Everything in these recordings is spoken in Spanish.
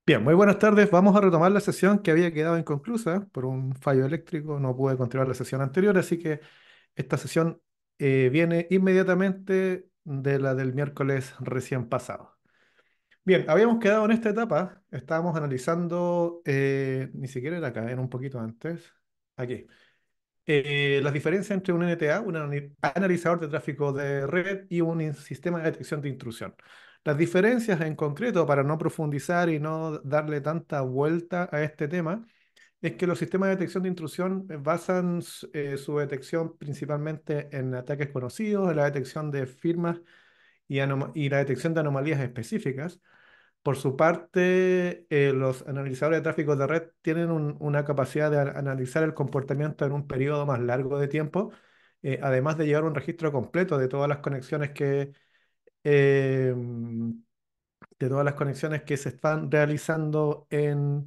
Bien, muy buenas tardes. Vamos a retomar la sesión que había quedado inconclusa por un fallo eléctrico. No pude continuar la sesión anterior, así que esta sesión viene inmediatamente de la del miércoles recién pasado. Bien, habíamos quedado en esta etapa. Estábamos analizando, ni siquiera era acá, era un poquito antes. Aquí. Las diferencias entre un NTA, un analizador de tráfico de red, y un sistema de detección de intrusión. Las diferencias en concreto, para no profundizar y no darle tanta vuelta a este tema, es que los sistemas de detección de intrusión basan su detección principalmente en ataques conocidos, en la detección de firmas y la detección de anomalías específicas. Por su parte, los analizadores de tráfico de red tienen una capacidad de analizar el comportamiento en un periodo más largo de tiempo, además de llevar un registro completo eh, de todas las conexiones que se están realizando en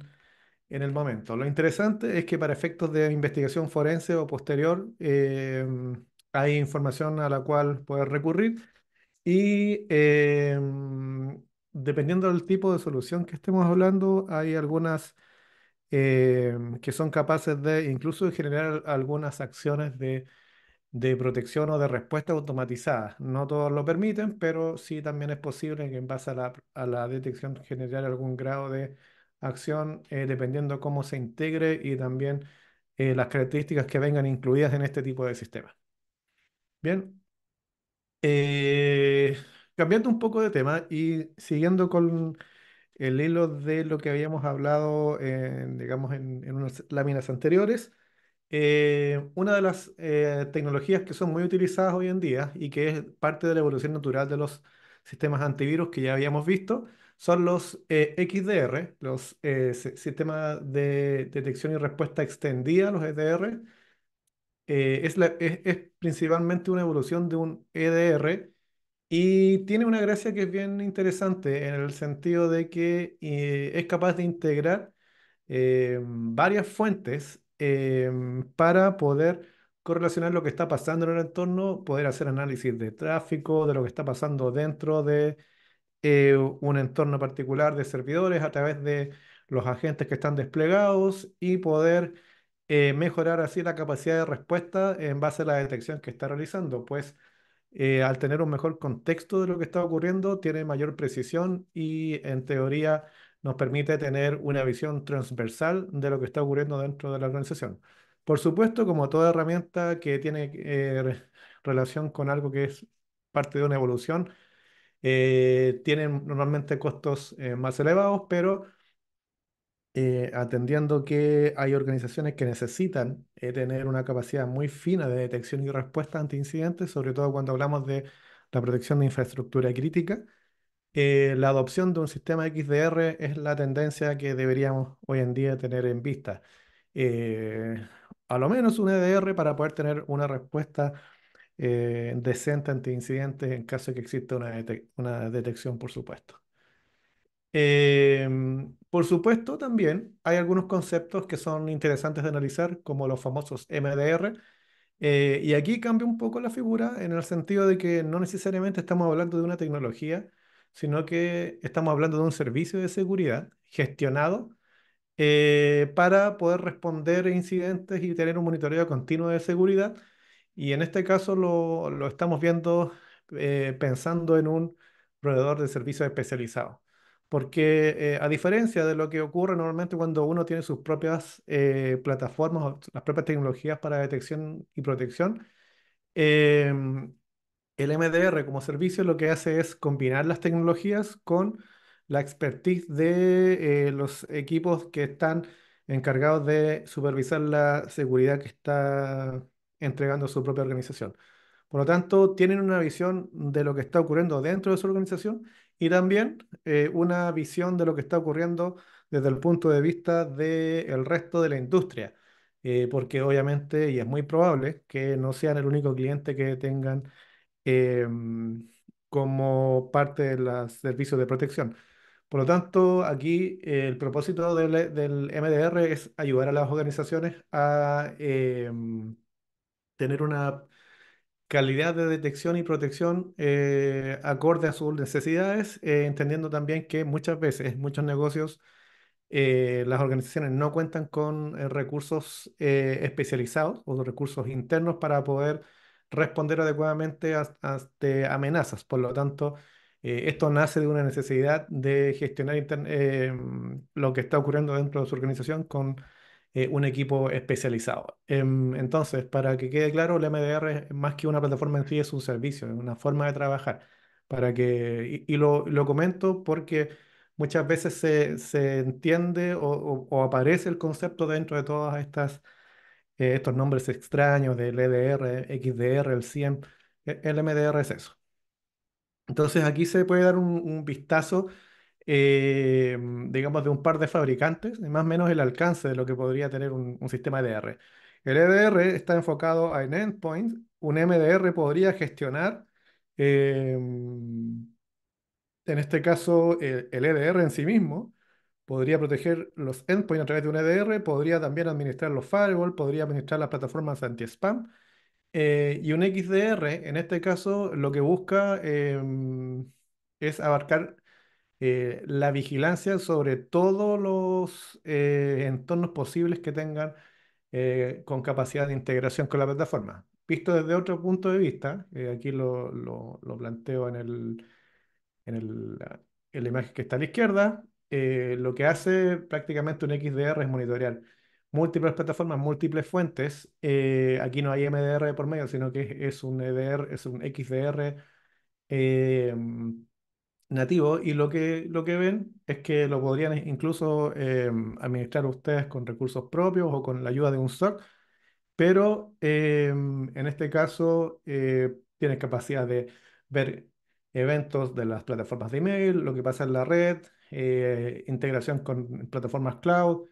el momento. Lo interesante es que para efectos de investigación forense o posterior, hay información a la cual poder recurrir y dependiendo del tipo de solución que estemos hablando, hay algunas que son capaces de incluso generar algunas acciones de protección o de respuesta automatizadas. No todos lo permiten, pero sí también es posible que en base a la detección generar algún grado de acción, dependiendo cómo se integre y también las características que vengan incluidas en este tipo de sistemas. Bien. Eh, Cambiando un poco de tema y siguiendo con el hilo de lo que habíamos hablado digamos, en unas láminas anteriores, una de las tecnologías que son muy utilizadas hoy en día y que es parte de la evolución natural de los sistemas antivirus que ya habíamos visto son los XDR, los sistemas de detección y respuesta extendida, los EDR. Es principalmente una evolución de un EDR y tiene una gracia que es bien interesante en el sentido de que es capaz de integrar varias fuentes para poder correlacionar lo que está pasando en el entorno, poder hacer análisis de tráfico, de lo que está pasando dentro de un entorno particular de servidores a través de los agentes que están desplegados y poder mejorar así la capacidad de respuesta en base a la detección que está realizando. Pues al tener un mejor contexto de lo que está ocurriendo, tiene mayor precisión y en teoría nos permite tener una visión transversal de lo que está ocurriendo dentro de la organización. Por supuesto, como toda herramienta que tiene relación con algo que es parte de una evolución, tienen normalmente costos más elevados, pero atendiendo que hay organizaciones que necesitan tener una capacidad muy fina de detección y respuesta ante incidentes, sobre todo cuando hablamos de la protección de infraestructura crítica. La adopción de un sistema XDR es la tendencia que deberíamos hoy en día tener en vista. Eh, a lo menos un EDR para poder tener una respuesta decente ante incidentes en caso de que exista una detección, por supuesto. Por supuesto, también hay algunos conceptos que son interesantes de analizar, como los famosos MDR. Y aquí cambia un poco la figura en el sentido de que no necesariamente estamos hablando de una tecnología, sino que estamos hablando de un servicio de seguridad gestionado para poder responder a incidentes y tener un monitoreo continuo de seguridad. Y en este caso lo estamos viendo pensando en un proveedor de servicios especializado. Porque a diferencia de lo que ocurre normalmente cuando uno tiene sus propias plataformas o las propias tecnologías para detección y protección, em, el MDR como servicio lo que hace es combinar las tecnologías con la expertise de los equipos que están encargados de supervisar la seguridad que está entregando su propia organización. Por lo tanto, tienen una visión de lo que está ocurriendo dentro de su organización y también una visión de lo que está ocurriendo desde el punto de vista del resto de la industria. Porque obviamente, y es muy probable, que no sean el único cliente que tengan como parte de los servicios de protección. Por lo tanto, aquí el propósito del MDR es ayudar a las organizaciones a tener una calidad de detección y protección acorde a sus necesidades, entendiendo también que muchas veces muchos negocios las organizaciones no cuentan con recursos especializados o recursos internos para poder responder adecuadamente ante amenazas. Por lo tanto, esto nace de una necesidad de gestionar lo que está ocurriendo dentro de su organización con un equipo especializado. Entonces, para que quede claro, el MDR, más que una plataforma en sí, es un servicio, es una forma de trabajar. Y lo comento porque muchas veces se entiende o aparece el concepto dentro de todas estos nombres extraños del EDR, XDR, el CIEM. El MDR es eso. Entonces aquí se puede dar un vistazo, digamos, de un par de fabricantes, y más o menos el alcance de lo que podría tener un sistema EDR. El EDR está enfocado en endpoints. Un MDR podría gestionar eh, en este caso, el EDR en sí mismo podría proteger los endpoints a través de un EDR, podría también administrar los firewall, podría administrar las plataformas anti-spam. Y un XDR, en este caso, lo que busca es abarcar la vigilancia sobre todos los entornos posibles que tengan con capacidad de integración con la plataforma. Visto desde otro punto de vista, aquí lo planteo en el- en la imagen que está a la izquierda, lo que hace prácticamente un XDR es monitorear múltiples plataformas, múltiples fuentes. Aquí no hay MDR por medio, sino que es un EDR, es un XDR eh, nativo. Y lo que ven es que lo podrían incluso administrar ustedes con recursos propios o con la ayuda de un SOC, pero en este caso tienes capacidad de ver eventos de las plataformas de email, lo que pasa en la red, integración con plataformas cloud,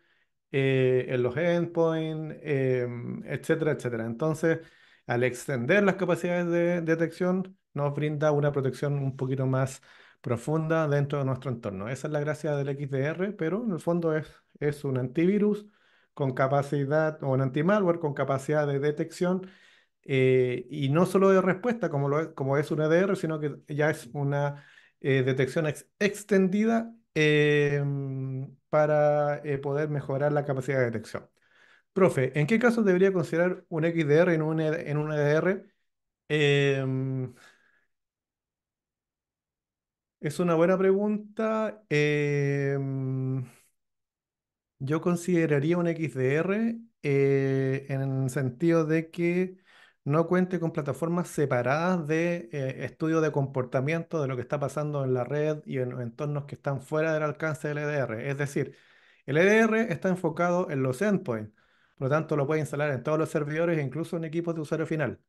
en los endpoints, etcétera, etcétera. Entonces, al extender las capacidades de detección, nos brinda una protección un poquito más profunda dentro de nuestro entorno. Esa es la gracia del XDR, pero en el fondo es un antivirus con capacidad, o un antimalware con capacidad de detección, y no solo de respuesta como es un EDR, sino que ya es una detección extendida para poder mejorar la capacidad de detección. Profe, ¿en qué caso debería considerar un XDR en un EDR? Em, es una buena pregunta. Yo consideraría un XDR en el sentido de que no cuente con plataformas separadas de estudio de comportamiento de lo que está pasando en la red y en los entornos que están fuera del alcance del EDR. Es decir, el EDR está enfocado en los endpoints, por lo tanto lo puede instalar en todos los servidores e incluso en equipos de usuario final.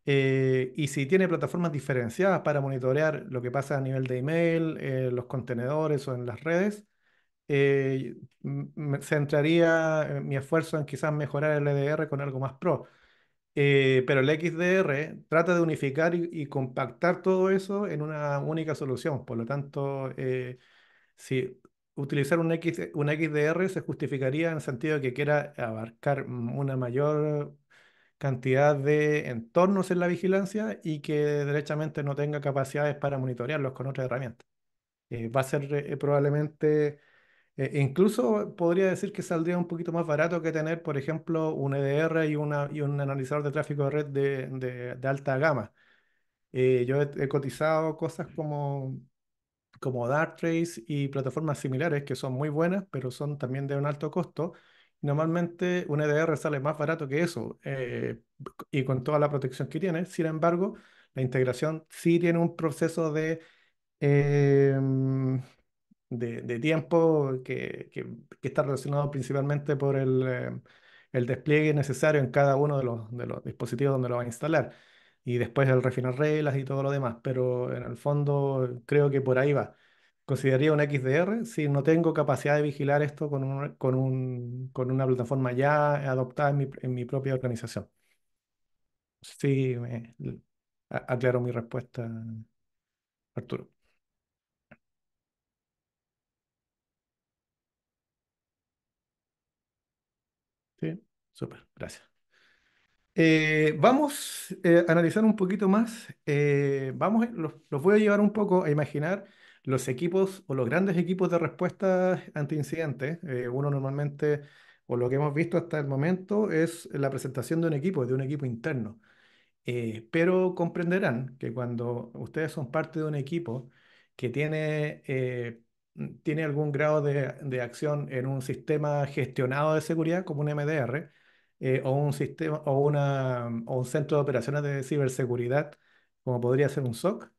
Y si tiene plataformas diferenciadas para monitorear lo que pasa a nivel de email, los contenedores o en las redes, centraría mi esfuerzo en quizás mejorar el EDR con algo más pro. Pero el XDR trata de unificar y compactar todo eso en una única solución. Por lo tanto, si utilizar un XDR se justificaría en el sentido de que quiera abarcar una mayor cantidad de entornos en la vigilancia y que derechamente no tenga capacidades para monitorearlos con otras herramientas. Va a ser probablemente incluso podría decir que saldría un poquito más barato que tener, por ejemplo, un EDR y un analizador de tráfico de red de alta gama. Yo he cotizado cosas como Darktrace y plataformas similares que son muy buenas, pero son también de un alto costo. Normalmente un EDR sale más barato que eso, y con toda la protección que tiene. Sin embargo, la integración sí tiene un proceso em, de tiempo que está relacionado principalmente por el despliegue necesario en cada uno de los dispositivos donde lo va a instalar. Y después el refinar reglas y todo lo demás. Pero en el fondo creo que por ahí va. Consideraría un XDR si no tengo capacidad de vigilar esto con una plataforma ya adoptada en mi propia organización. Sí, aclaro mi respuesta, Arturo. Sí, súper, gracias. Vamos a analizar un poquito más. Los voy a llevar un poco a imaginar los equipos o los grandes equipos de respuesta ante incidentes, uno normalmente, o lo que hemos visto hasta el momento, es la presentación de un equipo interno. Pero comprenderán que cuando ustedes son parte de un equipo que tiene algún grado de acción en un sistema gestionado de seguridad, como un MDR, o un sistema, o un centro de operaciones de ciberseguridad, como podría ser un SOC,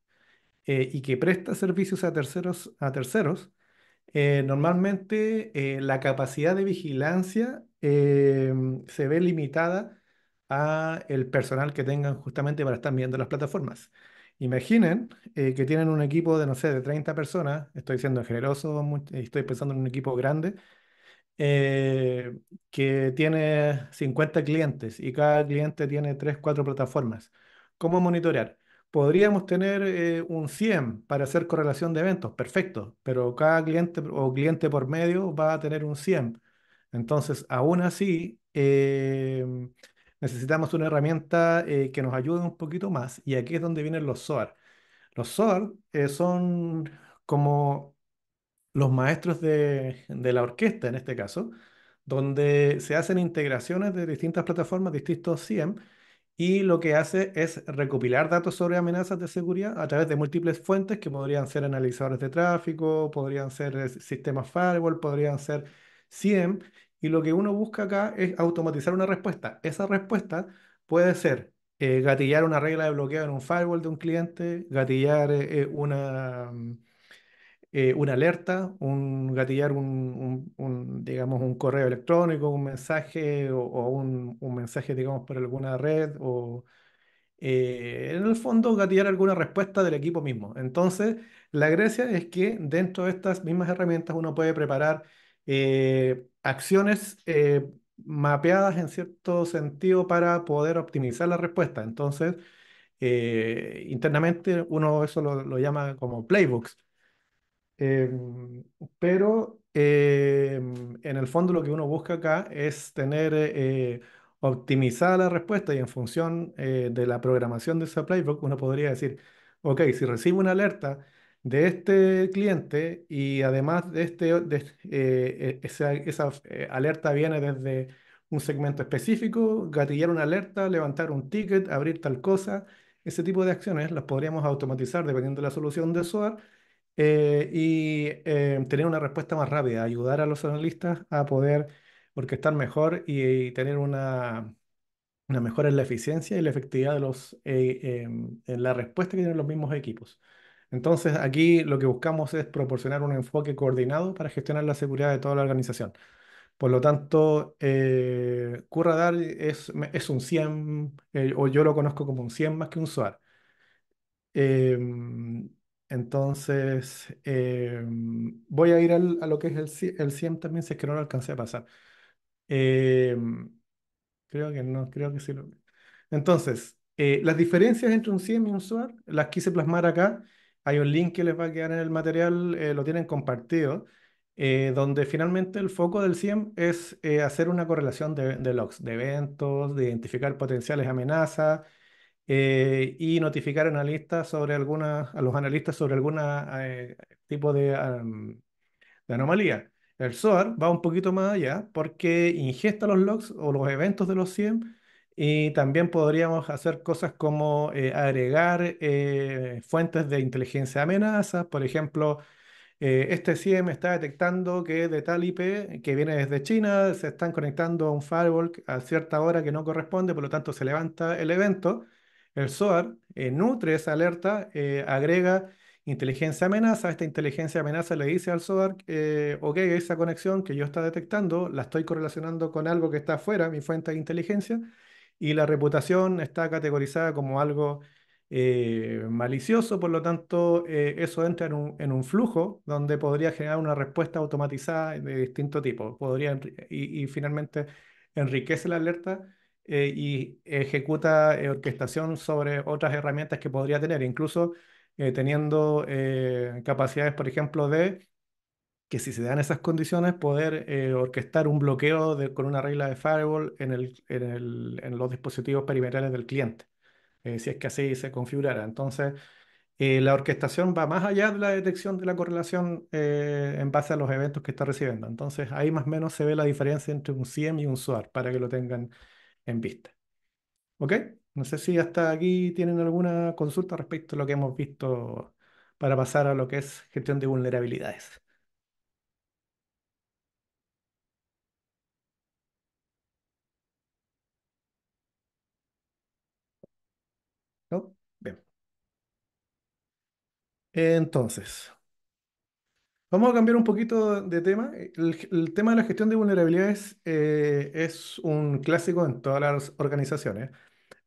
y que presta servicios a terceros, normalmente la capacidad de vigilancia se ve limitada a el personal que tengan justamente para estar viendo las plataformas. Imaginen que tienen un equipo de, no sé, de 30 personas, estoy siendo generoso, estoy pensando en un equipo grande, eh, que tiene 50 clientes y cada cliente tiene 3 4 plataformas. ¿Cómo monitorear? Podríamos tener un SIEM para hacer correlación de eventos, perfecto, pero cada cliente o cliente por medio va a tener un SIEM. Entonces, aún así, necesitamos una herramienta que nos ayude un poquito más y aquí es donde vienen los SOAR. Los SOAR son como los maestros de la orquesta en este caso, donde se hacen integraciones de distintas plataformas, distintos CIEM, y lo que hace es recopilar datos sobre amenazas de seguridad a través de múltiples fuentes que podrían ser analizadores de tráfico, podrían ser sistemas firewall, podrían ser CIEM, y lo que uno busca acá es automatizar una respuesta. Esa respuesta puede ser gatillar una regla de bloqueo en un firewall de un cliente, gatillar una alerta, un gatillar digamos, un correo electrónico, un mensaje o un mensaje, digamos, por alguna red o en el fondo gatillar alguna respuesta del equipo mismo. Entonces, la gracia es que dentro de estas mismas herramientas uno puede preparar acciones mapeadas en cierto sentido para poder optimizar la respuesta. Entonces, internamente uno eso lo llama como playbooks. Pero en el fondo lo que uno busca acá es tener optimizada la respuesta y en función de la programación de esa playbook uno podría decir, ok, si recibo una alerta de este cliente y además esa alerta viene desde un segmento específico, gatillar una alerta, levantar un ticket, abrir tal cosa, ese tipo de acciones las podríamos automatizar dependiendo de la solución de SOAR y tener una respuesta más rápida, ayudar a los analistas a poder orquestar mejor y tener una mejora en la eficiencia y la efectividad en la respuesta que tienen los mismos equipos. Entonces, aquí lo que buscamos es proporcionar un enfoque coordinado para gestionar la seguridad de toda la organización. Por lo tanto, QRadar es un SIEM, o yo lo conozco como un SIEM más que un SOAR. Em, entonces, voy a ir a lo que es el SIEM también, si es que no lo alcancé a pasar. Em, Creo que no, creo que sí. Entonces, las diferencias entre un SIEM y un SOAR las quise plasmar acá. Hay un link que les va a quedar en el material, lo tienen compartido, donde finalmente el foco del SIEM es hacer una correlación de logs, de eventos, de identificar potenciales amenazas y notificar a los analistas sobre alguna tipo de anomalía. El SOAR va un poquito más allá porque ingesta los logs o los eventos de los SIEM y también podríamos hacer cosas como agregar fuentes de inteligencia de amenazas, por ejemplo, este SIEM está detectando que de tal IP que viene desde China se están conectando a un firewall a cierta hora que no corresponde, por lo tanto se levanta el evento. El SOAR nutre esa alerta, agrega inteligencia amenaza. Esta inteligencia amenaza le dice al SOAR, ok, esa conexión que yo está detectando la estoy correlacionando con algo que está afuera, mi fuente de inteligencia, y la reputación está categorizada como algo malicioso, por lo tanto, eso entra en un flujo donde podría generar una respuesta automatizada de distinto tipo. Y finalmente enriquece la alerta y ejecuta orquestación sobre otras herramientas que podría tener, incluso teniendo capacidades, por ejemplo, de que si se dan esas condiciones, poder orquestar un bloqueo con una regla de firewall en los dispositivos perimetrales del cliente si es que así se configurara. Entonces, La orquestación va más allá de la detección de la correlación en base a los eventos que está recibiendo. Entonces ahí más o menos se ve la diferencia entre un SIEM y un SOAR para que lo tengan en vista. ¿Ok? No sé si hasta aquí tienen alguna consulta respecto a lo que hemos visto para pasar a lo que es gestión de vulnerabilidades. ¿No? Bien. Entonces, vamos a cambiar un poquito de tema. El tema de la gestión de vulnerabilidades es un clásico en todas las organizaciones.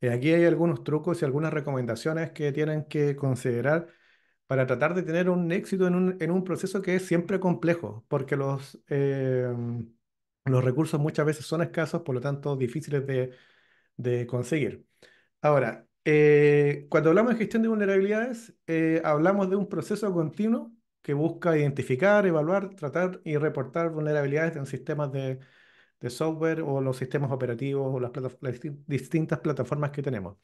Aquí hay algunos trucos y algunas recomendaciones que tienen que considerar para tratar de tener un éxito en un proceso que es siempre complejo, porque los recursos muchas veces son escasos, por lo tanto difíciles de conseguir. Ahora, cuando hablamos de gestión de vulnerabilidades, hablamos de un proceso continuo que busca identificar, evaluar, tratar y reportar vulnerabilidades en sistemas de software o los sistemas operativos o las distintas plataformas que tenemos.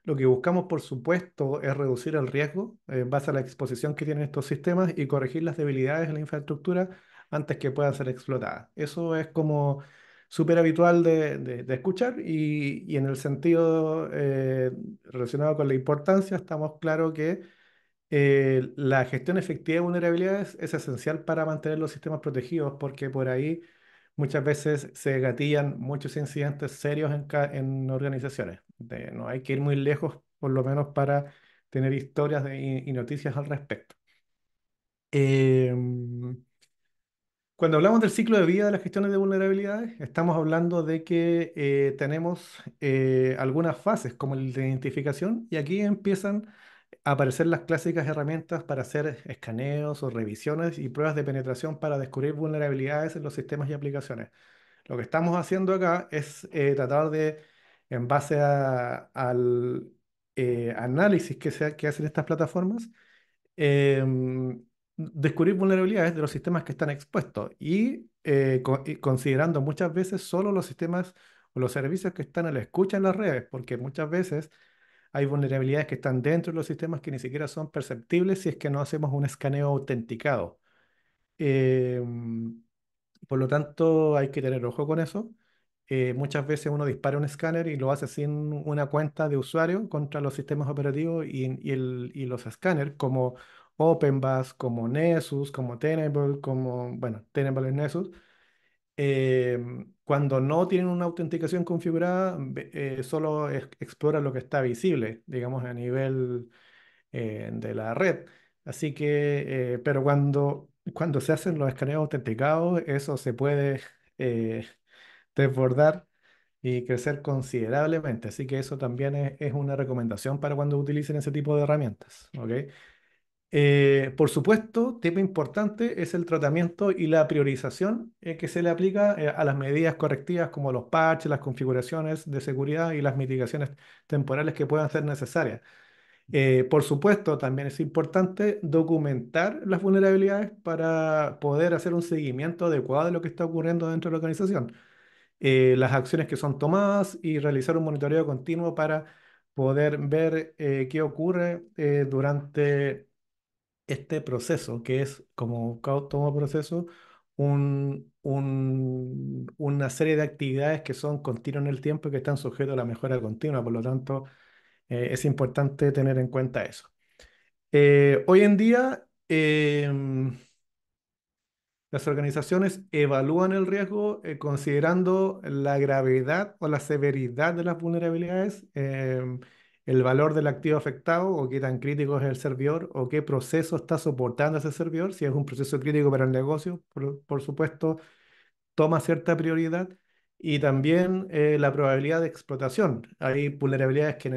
Lo que buscamos, por supuesto, es reducir el riesgo en base a la exposición que tienen estos sistemas y corregir las debilidades en la infraestructura antes que puedan ser explotadas. Eso es como súper habitual de escuchar y en el sentido relacionado con la importancia, estamos claros que la gestión efectiva de vulnerabilidades es esencial para mantener los sistemas protegidos porque por ahí muchas veces se gatillan muchos incidentes serios en organizaciones. No hay que ir muy lejos, por lo menos para tener historias y noticias al respecto. Em, Cuando hablamos del ciclo de vida de las gestiones de vulnerabilidades, estamos hablando de que tenemos algunas fases como el de identificación y aquí empiezan a aparecer las clásicas herramientas para hacer escaneos o revisiones y pruebas de penetración para descubrir vulnerabilidades en los sistemas y aplicaciones. Lo que estamos haciendo acá es tratar de, en base al análisis que hacen estas plataformas, descubrir vulnerabilidades de los sistemas que están expuestos y considerando muchas veces solo los sistemas o los servicios que están a la escucha en las redes, porque muchas veces hay vulnerabilidades que están dentro de los sistemas que ni siquiera son perceptibles si es que no hacemos un escaneo autenticado. Em, por lo tanto, hay que tener ojo con eso. Muchas veces uno dispara un escáner y lo hace sin una cuenta de usuario contra los sistemas operativos y los escáneres como OpenBus, como Nessus, como Tenable, bueno, Tenable es Nessus. Cuando no tienen una autenticación configurada, solo explora lo que está visible, digamos, a nivel de la red. Así que, pero cuando se hacen los escaneos autenticados, eso se puede eh, desbordar y crecer considerablemente. Así que eso también es una recomendación para cuando utilicen ese tipo de herramientas. ¿Ok? Por supuesto, tema importante es el tratamiento y la priorización que se le aplica a las medidas correctivas como los patches, las configuraciones de seguridad y las mitigaciones temporales que puedan ser necesarias. Por supuesto, también es importante documentar las vulnerabilidades para poder hacer un seguimiento adecuado de lo que está ocurriendo dentro de la organización, las acciones que son tomadas y realizar un monitoreo continuo para poder ver qué ocurre durante este proceso, que es como todo proceso, una serie de actividades que son continuas en el tiempo y que están sujetas a la mejora continua. Por lo tanto, es importante tener en cuenta eso. Hoy en día, las organizaciones evalúan el riesgo considerando la gravedad o la severidad de las vulnerabilidades, el valor del activo afectado o qué tan crítico es el servidor o qué proceso está soportando ese servidor. Si es un proceso crítico para el negocio, por supuesto, toma cierta prioridad. Y también la probabilidad de explotación. Hay vulnerabilidades eh, que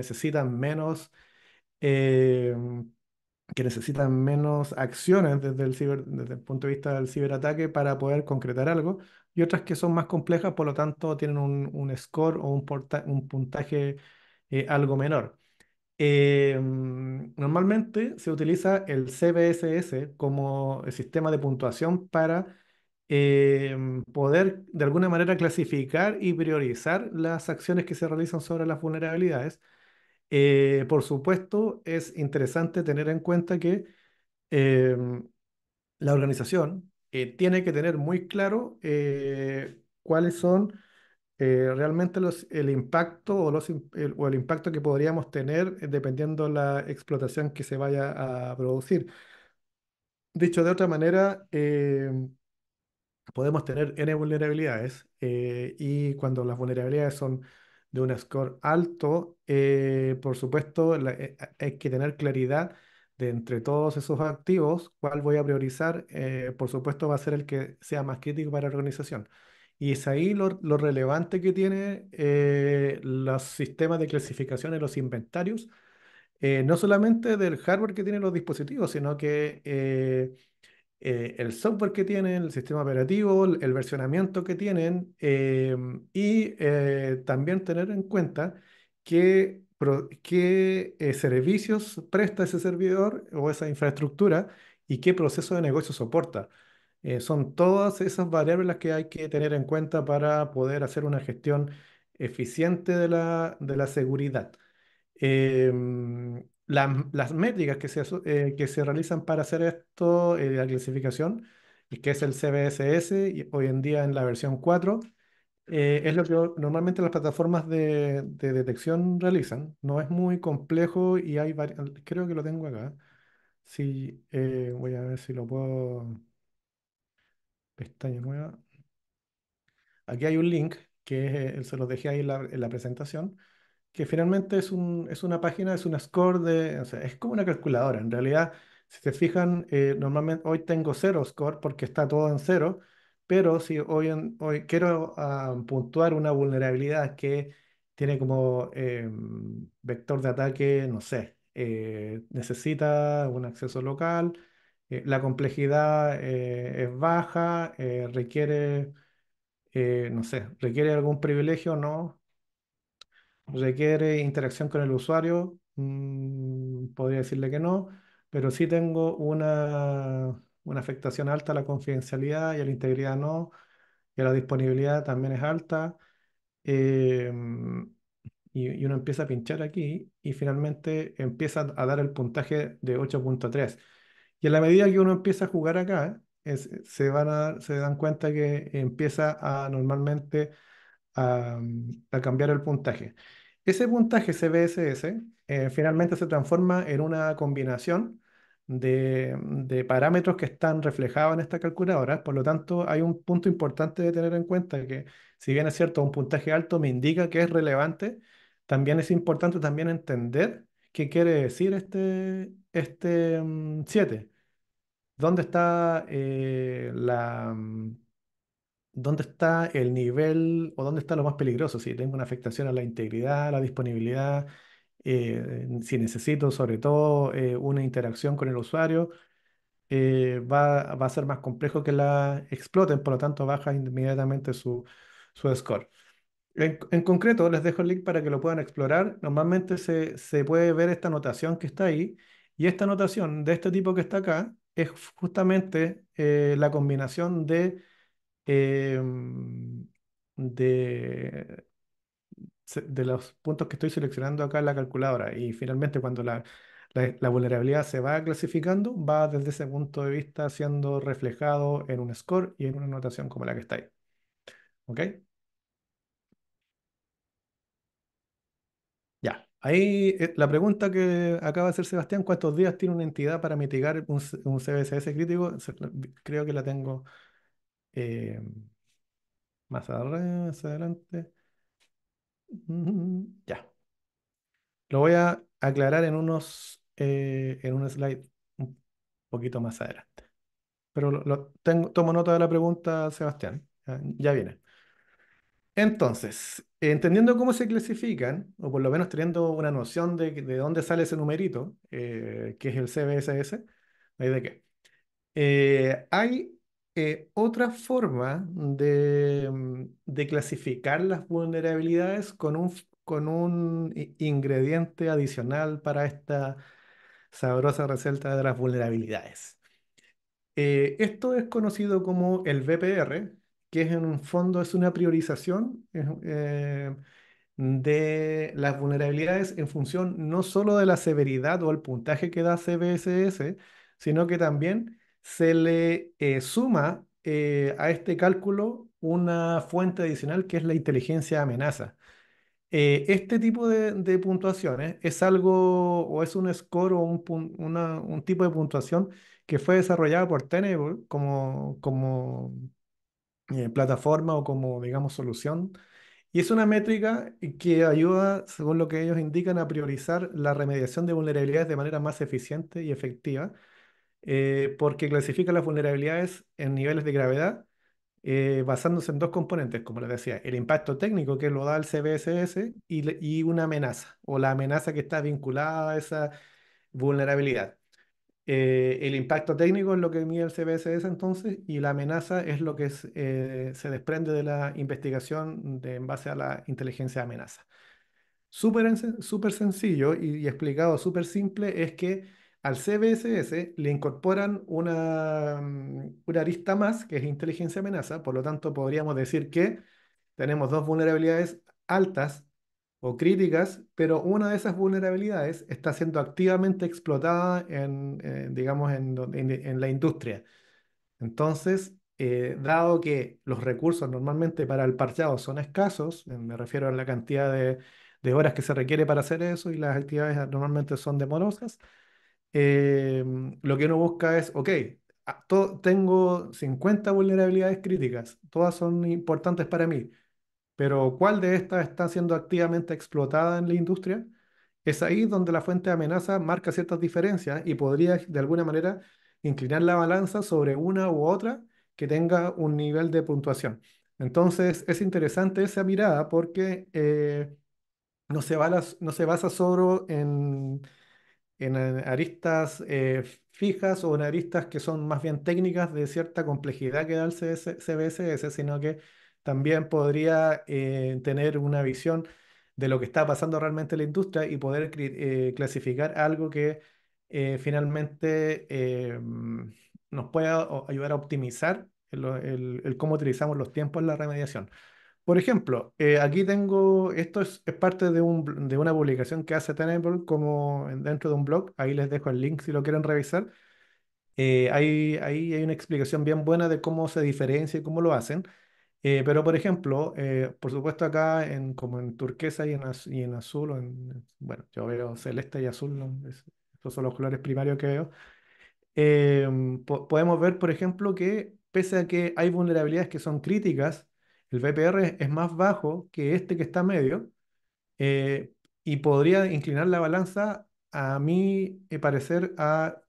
necesitan menos acciones desde el punto de vista del ciberataque para poder concretar algo, y otras que son más complejas, por lo tanto tienen un score o un puntaje algo menor. Normalmente se utiliza el CBSS como el sistema de puntuación para poder de alguna manera clasificar y priorizar las acciones que se realizan sobre las vulnerabilidades. Por supuesto, es interesante tener en cuenta que em, la organización tiene que tener muy claro cuáles son realmente el impacto o el impacto que podríamos tener dependiendo la explotación que se vaya a producir. Dicho de otra manera, podemos tener N vulnerabilidades y cuando las vulnerabilidades son de un score alto, por supuesto, hay que tener claridad de entre todos esos activos, cuál voy a priorizar. Por supuesto, va a ser el que sea más crítico para la organización. Y es ahí lo relevante que tiene los sistemas de clasificación de los inventarios, no solamente del hardware que tienen los dispositivos, sino que el software que tienen, el sistema operativo, el versionamiento que tienen y también tener en cuenta qué servicios presta ese servidor o esa infraestructura y qué proceso de negocio soporta. Son todas esas variables las que hay que tener en cuenta para poder hacer una gestión eficiente de la seguridad. Las métricas que se realizan para hacer esto, la clasificación, y que es el CBSS, y hoy en día en la versión 4, es lo que normalmente las plataformas de detección realizan. No es muy complejo y hay creo que lo tengo acá. Sí, voy a ver si lo puedo. Pestaña nueva. Aquí hay un link que se los dejé ahí en la presentación que finalmente es una página, es una score o sea, es como una calculadora. En realidad, si se fijan, normalmente hoy tengo cero score porque está todo en cero, pero si hoy quiero puntuar una vulnerabilidad que tiene como vector de ataque, no sé, necesita un acceso local, la complejidad es baja, requiere, no sé, requiere algún privilegio, no. ¿Requiere interacción con el usuario? Podría decirle que no, pero sí tengo una afectación alta a la confidencialidad y a la integridad no, y a la disponibilidad también es alta. Y uno empieza a pinchar aquí y finalmente empieza a dar el puntaje de 8,3. Y en la medida que uno empieza a jugar acá, se dan cuenta que empieza a normalmente a cambiar el puntaje. Ese puntaje CVSS finalmente se transforma en una combinación de parámetros que están reflejados en esta calculadora. Por lo tanto, hay un punto importante de tener en cuenta que, si bien es cierto, un puntaje alto me indica que es relevante, también es importante también entender qué quiere decir este 7. ¿Dónde está dónde está el nivel o dónde está lo más peligroso? Si tengo una afectación a la integridad, a la disponibilidad, si necesito sobre todo una interacción con el usuario, va a ser más complejo que la exploten, por lo tanto baja inmediatamente su score. En concreto, les dejo el link para que lo puedan explorar. Normalmente se puede ver esta notación que está ahí, y esta notación de este tipo que está acá es justamente la combinación em, de, de los puntos que estoy seleccionando acá en la calculadora. Y finalmente, cuando la vulnerabilidad se va clasificando, va desde ese punto de vista siendo reflejado en un score y en una notación como la que está ahí. ¿Ok? Ya. Ahí la pregunta que acaba de hacer Sebastián: ¿cuántos días tiene una entidad para mitigar un CVSS crítico? Creo que la tengo eh, más adelante. Ya. Lo voy a aclarar en un slide un poquito más adelante. Pero tomo nota de la pregunta, Sebastián. Ya viene. Entonces, entendiendo cómo se clasifican, o por lo menos teniendo una noción de dónde sale ese numerito, que es el CBSS, ¿hay de qué? Hay otra forma de clasificar las vulnerabilidades con un ingrediente adicional para esta sabrosa receta de las vulnerabilidades. Esto es conocido como el VPR, que es en un fondo es una priorización de las vulnerabilidades en función no solo de la severidad o el puntaje que da CVSS, sino que también se le suma a este cálculo una fuente adicional que es la inteligencia de amenaza. Este tipo de puntuaciones es algo o es un score o un tipo de puntuación que fue desarrollada por Tenable como plataforma o como, digamos, solución. Y es una métrica que ayuda, según lo que ellos indican, a priorizar la remediación de vulnerabilidades de manera más eficiente y efectiva, porque clasifica las vulnerabilidades en niveles de gravedad basándose en dos componentes, como les decía, el impacto técnico que lo da el CVSS y una amenaza, o la amenaza que está vinculada a esa vulnerabilidad. El impacto técnico es lo que mide el CVSS entonces, y la amenaza es lo que se desprende de la investigación en base a la inteligencia de amenaza. Súper sencillo y explicado súper simple es que al CVSS le incorporan una arista más, que es inteligencia amenaza, por lo tanto podríamos decir que tenemos dos vulnerabilidades altas o críticas, pero una de esas vulnerabilidades está siendo activamente explotada digamos, en la industria. Entonces, dado que los recursos normalmente para el parcheado son escasos, me refiero a la cantidad de horas que se requiere para hacer eso y las actividades normalmente son demorosas, eh, lo que uno busca es, ok, tengo 50 vulnerabilidades críticas, todas son importantes para mí, pero ¿cuál de estas está siendo activamente explotada en la industria? Es ahí donde la fuente de amenaza marca ciertas diferencias y podría de alguna manera inclinar la balanza sobre una u otra que tenga un nivel de puntuación. Entonces es interesante esa mirada porque no se basa solo en aristas fijas o en aristas que son más bien técnicas de cierta complejidad que da el CBSS, sino que también podría tener una visión de lo que está pasando realmente en la industria y poder clasificar algo que finalmente nos pueda ayudar a optimizar el cómo utilizamos los tiempos en la remediación. Por ejemplo, aquí tengo, esto es parte de una publicación que hace Tenable como dentro de un blog, ahí les dejo el link si lo quieren revisar. Ahí hay una explicación bien buena de cómo se diferencia y cómo lo hacen. Pero, por ejemplo, por supuesto acá como en turquesa y en azul, bueno, yo veo celeste y azul, ¿no? Estos son los colores primarios que veo. Podemos ver, por ejemplo, que pese a que hay vulnerabilidades que son críticas, el VPR es más bajo que este que está medio eh, y podría inclinar la balanza, a mi parecer, a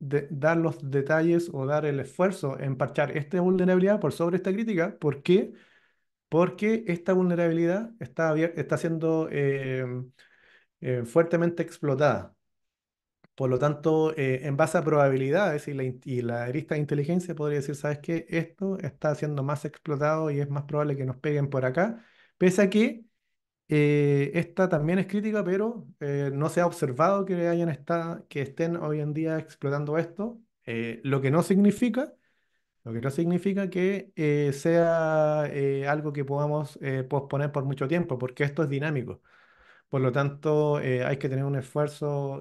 dar los detalles o dar el esfuerzo en parchar esta vulnerabilidad por sobre esta crítica. ¿Por qué? Porque esta vulnerabilidad está siendo fuertemente explotada. Por lo tanto, en base a probabilidades y la arista de inteligencia podría decir, ¿sabes qué? Esto está siendo más explotado y es más probable que nos peguen por acá, pese a que esta también es crítica, pero no se ha observado que estén hoy en día explotando esto, lo que no significa que sea algo que podamos posponer por mucho tiempo, porque esto es dinámico. Por lo tanto, hay que tener un esfuerzo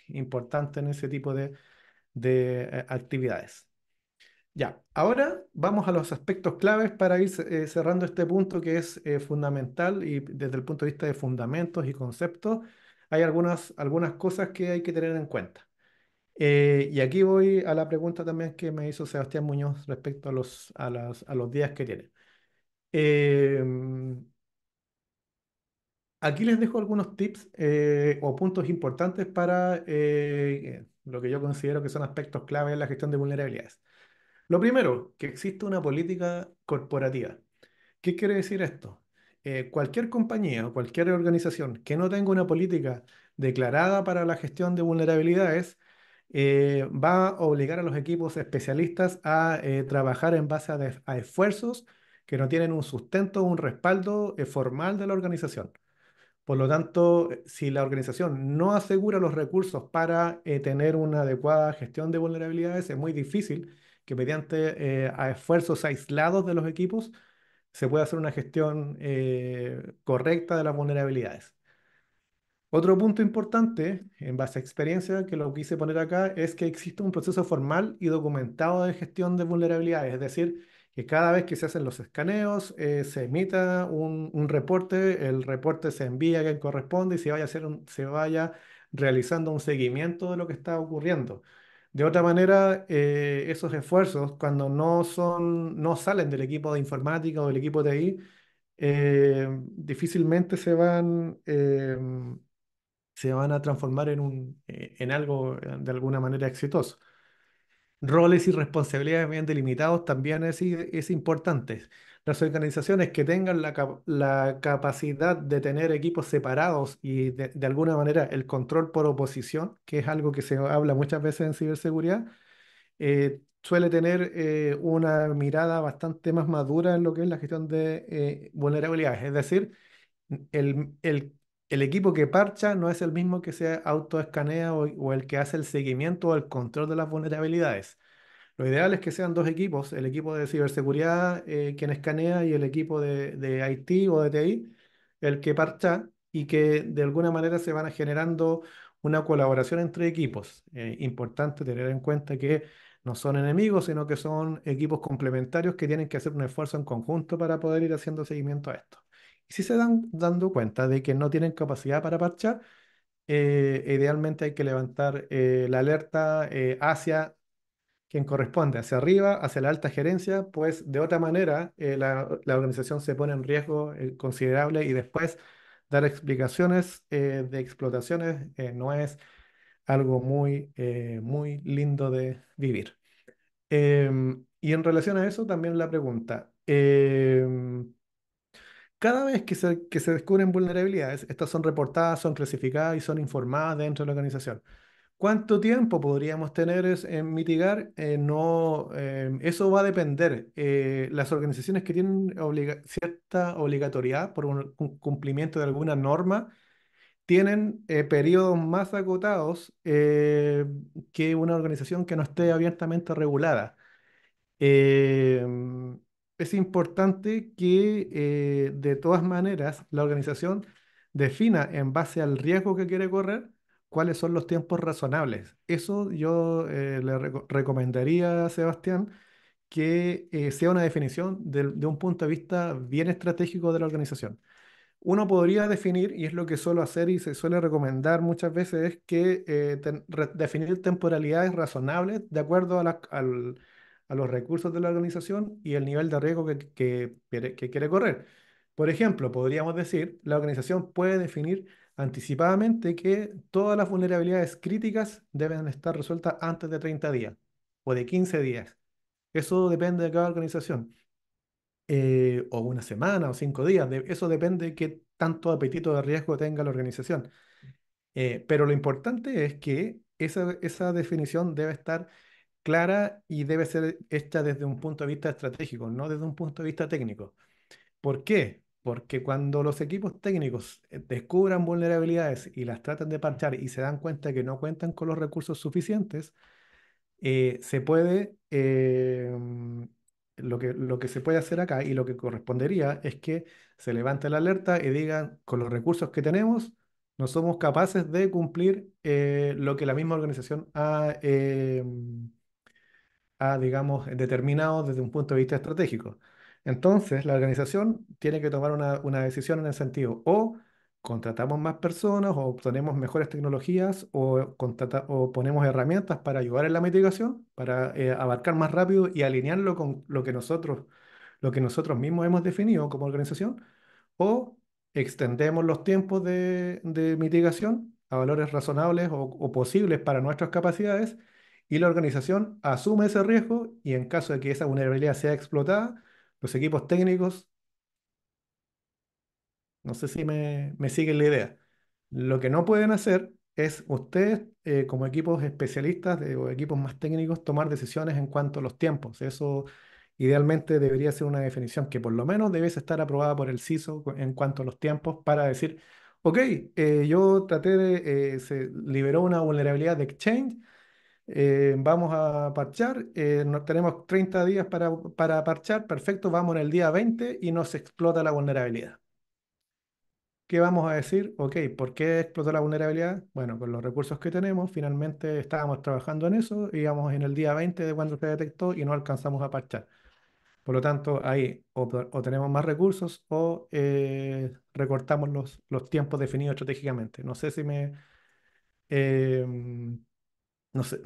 importante en ese tipo de actividades. Ya, ahora vamos a los aspectos claves para ir cerrando este punto que es fundamental y desde el punto de vista de fundamentos y conceptos, hay algunas cosas que hay que tener en cuenta. Y aquí voy a la pregunta también que me hizo Sebastián Muñoz respecto a los días que tiene. Em, Aquí les dejo algunos tips o puntos importantes para lo que yo considero que son aspectos clave en la gestión de vulnerabilidades. Lo primero, que existe una política corporativa. ¿Qué quiere decir esto? Cualquier compañía o cualquier organización que no tenga una política declarada para la gestión de vulnerabilidades va a obligar a los equipos especialistas a trabajar en base a esfuerzos que no tienen un sustento o un respaldo formal de la organización. Por lo tanto, si la organización no asegura los recursos para tener una adecuada gestión de vulnerabilidades, es muy difícil que mediante a esfuerzos aislados de los equipos se puede hacer una gestión correcta de las vulnerabilidades. Otro punto importante, en base a experiencia, que lo quise poner acá, es que existe un proceso formal y documentado de gestión de vulnerabilidades. Es decir, que cada vez que se hacen los escaneos, se emita un reporte, el reporte se envía a quien corresponde y se vaya realizando un seguimiento de lo que está ocurriendo. De otra manera, esos esfuerzos, cuando no salen del equipo de informática o del equipo de TI, difícilmente se van a transformar en algo de alguna manera exitoso. Roles y responsabilidades bien delimitados también es importante. Las organizaciones que tengan la capacidad de tener equipos separados y de alguna manera el control por oposición, que es algo que se habla muchas veces en ciberseguridad, suele tener una mirada bastante más madura en lo que es la gestión de vulnerabilidades. Es decir, el, el- el equipo que parcha no es el mismo que se autoescanea o el que hace el seguimiento o el control de las vulnerabilidades. Lo ideal es que sean dos equipos, el equipo de ciberseguridad, quien escanea, y el equipo de IT o de TI, el que parcha, y que de alguna manera se van generando una colaboración entre equipos. Importante tener en cuenta que no son enemigos, sino que son equipos complementarios que tienen que hacer un esfuerzo en conjunto para poder ir haciendo seguimiento a esto. Y si se dan dando cuenta de que no tienen capacidad para parchar, idealmente hay que levantar la alerta hacia quien corresponde, hacia arriba, hacia la alta gerencia, pues de otra manera la organización se pone en riesgo considerable, y después dar explicaciones de explotaciones no es algo muy lindo de vivir. Y en relación a eso, también la pregunta. Cada vez que se descubren vulnerabilidades, estas son reportadas, son clasificadas y son informadas dentro de la organización. ¿Cuánto tiempo podríamos tener en mitigar? No, eso va a depender. Las organizaciones que tienen cierta obligatoriedad por un cumplimiento de alguna norma tienen periodos más acotados que una organización que no esté abiertamente regulada. Eh, es importante que de todas maneras la organización defina en base al riesgo que quiere correr cuáles son los tiempos razonables. Eso yo le recomendaría a Sebastián que sea una definición de un punto de vista bien estratégico de la organización. Uno podría definir, y es lo que suelo hacer y se suele recomendar muchas veces, es que definir temporalidades razonables de acuerdo a los recursos de la organización y el nivel de riesgo que quiere correr. Por ejemplo, podríamos decir, la organización puede definir anticipadamente que todas las vulnerabilidades críticas deben estar resueltas antes de 30 días o de 15 días. Eso depende de cada organización, o una semana o 5 días. Eso depende de qué tanto apetito de riesgo tenga la organización. Pero lo importante es que esa definición debe estar clara y debe ser hecha desde un punto de vista estratégico, no desde un punto de vista técnico. ¿Por qué? Porque cuando los equipos técnicos descubran vulnerabilidades y las tratan de parchar y se dan cuenta que no cuentan con los recursos suficientes, se puede, lo que se puede hacer acá y lo que correspondería es que se levante la alerta y digan, con los recursos que tenemos, no somos capaces de cumplir lo que la misma organización digamos, determinado desde un punto de vista estratégico. Entonces, la organización tiene que tomar una decisión en el sentido: o contratamos más personas, o obtenemos mejores tecnologías, o ponemos herramientas para ayudar en la mitigación, para abarcar más rápido y alinearlo con lo que nosotros mismos hemos definido como organización, o extendemos los tiempos de mitigación a valores razonables o posibles para nuestras capacidades, y la organización asume ese riesgo, y en caso de que esa vulnerabilidad sea explotada, los equipos técnicos, no sé si me siguen la idea. Lo que no pueden hacer es ustedes, como equipos especialistas o equipos más técnicos, tomar decisiones en cuanto a los tiempos. Eso idealmente debería ser una definición que por lo menos debiese estar aprobada por el CISO en cuanto a los tiempos, para decir, ok, yo traté se liberó una vulnerabilidad de Exchange, Vamos a parchar, tenemos 30 días para parchar, perfecto, vamos en el día 20 y nos explota la vulnerabilidad. ¿Qué vamos a decir? Ok, ¿por qué explotó la vulnerabilidad? Bueno, con los recursos que tenemos, finalmente estábamos trabajando en eso, íbamos en el día 20 de cuando se detectó y no alcanzamos a parchar. Por lo tanto, ahí o tenemos más recursos o recortamos los tiempos definidos estratégicamente. No sé si me... em, no sé,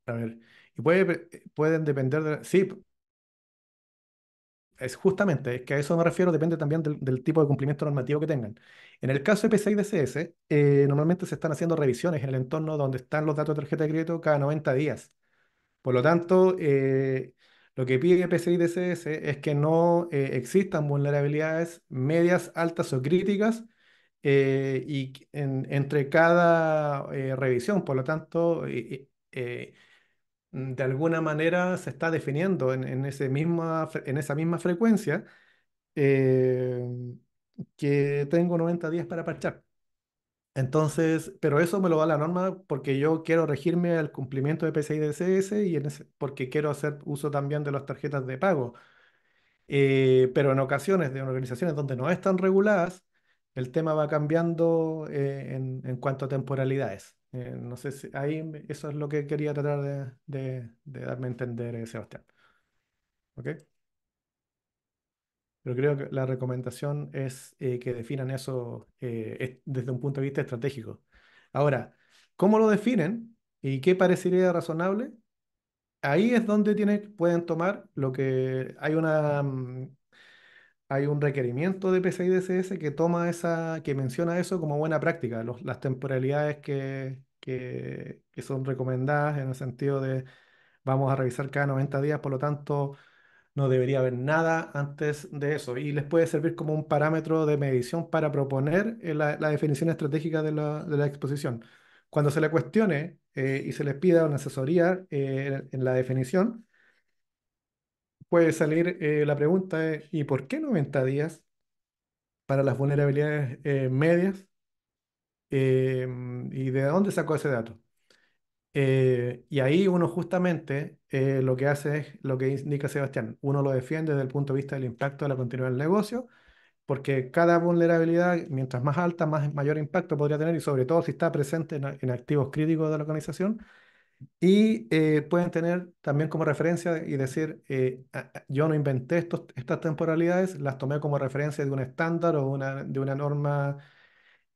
a ver, y pueden depender de... Sí, es justamente, es que a eso me refiero, depende también del tipo de cumplimiento normativo que tengan. En el caso de PCI DSS, normalmente se están haciendo revisiones en el entorno donde están los datos de tarjeta de crédito cada 90 días. Por lo tanto, lo que pide PCI DSS es que no existan vulnerabilidades medias, altas o críticas entre cada revisión. Por lo tanto, de alguna manera se está definiendo en esa misma frecuencia eh, que tengo 90 días para parchar. Entonces, pero eso me lo da la norma porque yo quiero regirme al cumplimiento de PCI DSS y porque quiero hacer uso también de las tarjetas de pago. Pero en ocasiones de organizaciones donde no están reguladas, el tema va cambiando en cuanto a temporalidades. No sé si eso es lo que quería tratar de darme a entender, Sebastián. ¿Ok? Pero creo que la recomendación es que definan eso desde un punto de vista estratégico. Ahora, ¿cómo lo definen y qué parecería razonable? Ahí es donde pueden tomar lo que hay un requerimiento de PCI DSS que que menciona eso como buena práctica, las temporalidades que son recomendadas en el sentido de vamos a revisar cada 90 días, por lo tanto no debería haber nada antes de eso y les puede servir como un parámetro de medición para proponer la definición estratégica de la exposición. Cuando se le cuestione y se les pida una asesoría en la definición, puede salir la pregunta de ¿y por qué 90 días para las vulnerabilidades medias? ¿Y de dónde sacó ese dato? Y ahí uno justamente lo que hace es lo que indica Sebastián. Uno lo defiende desde el punto de vista del impacto de la continuidad del negocio, porque cada vulnerabilidad, mientras más alta, mayor impacto podría tener, y sobre todo si está presente en activos críticos de la organización. Y pueden tener también como referencia y decir, yo no inventé estas temporalidades, las tomé como referencia de un estándar o de una norma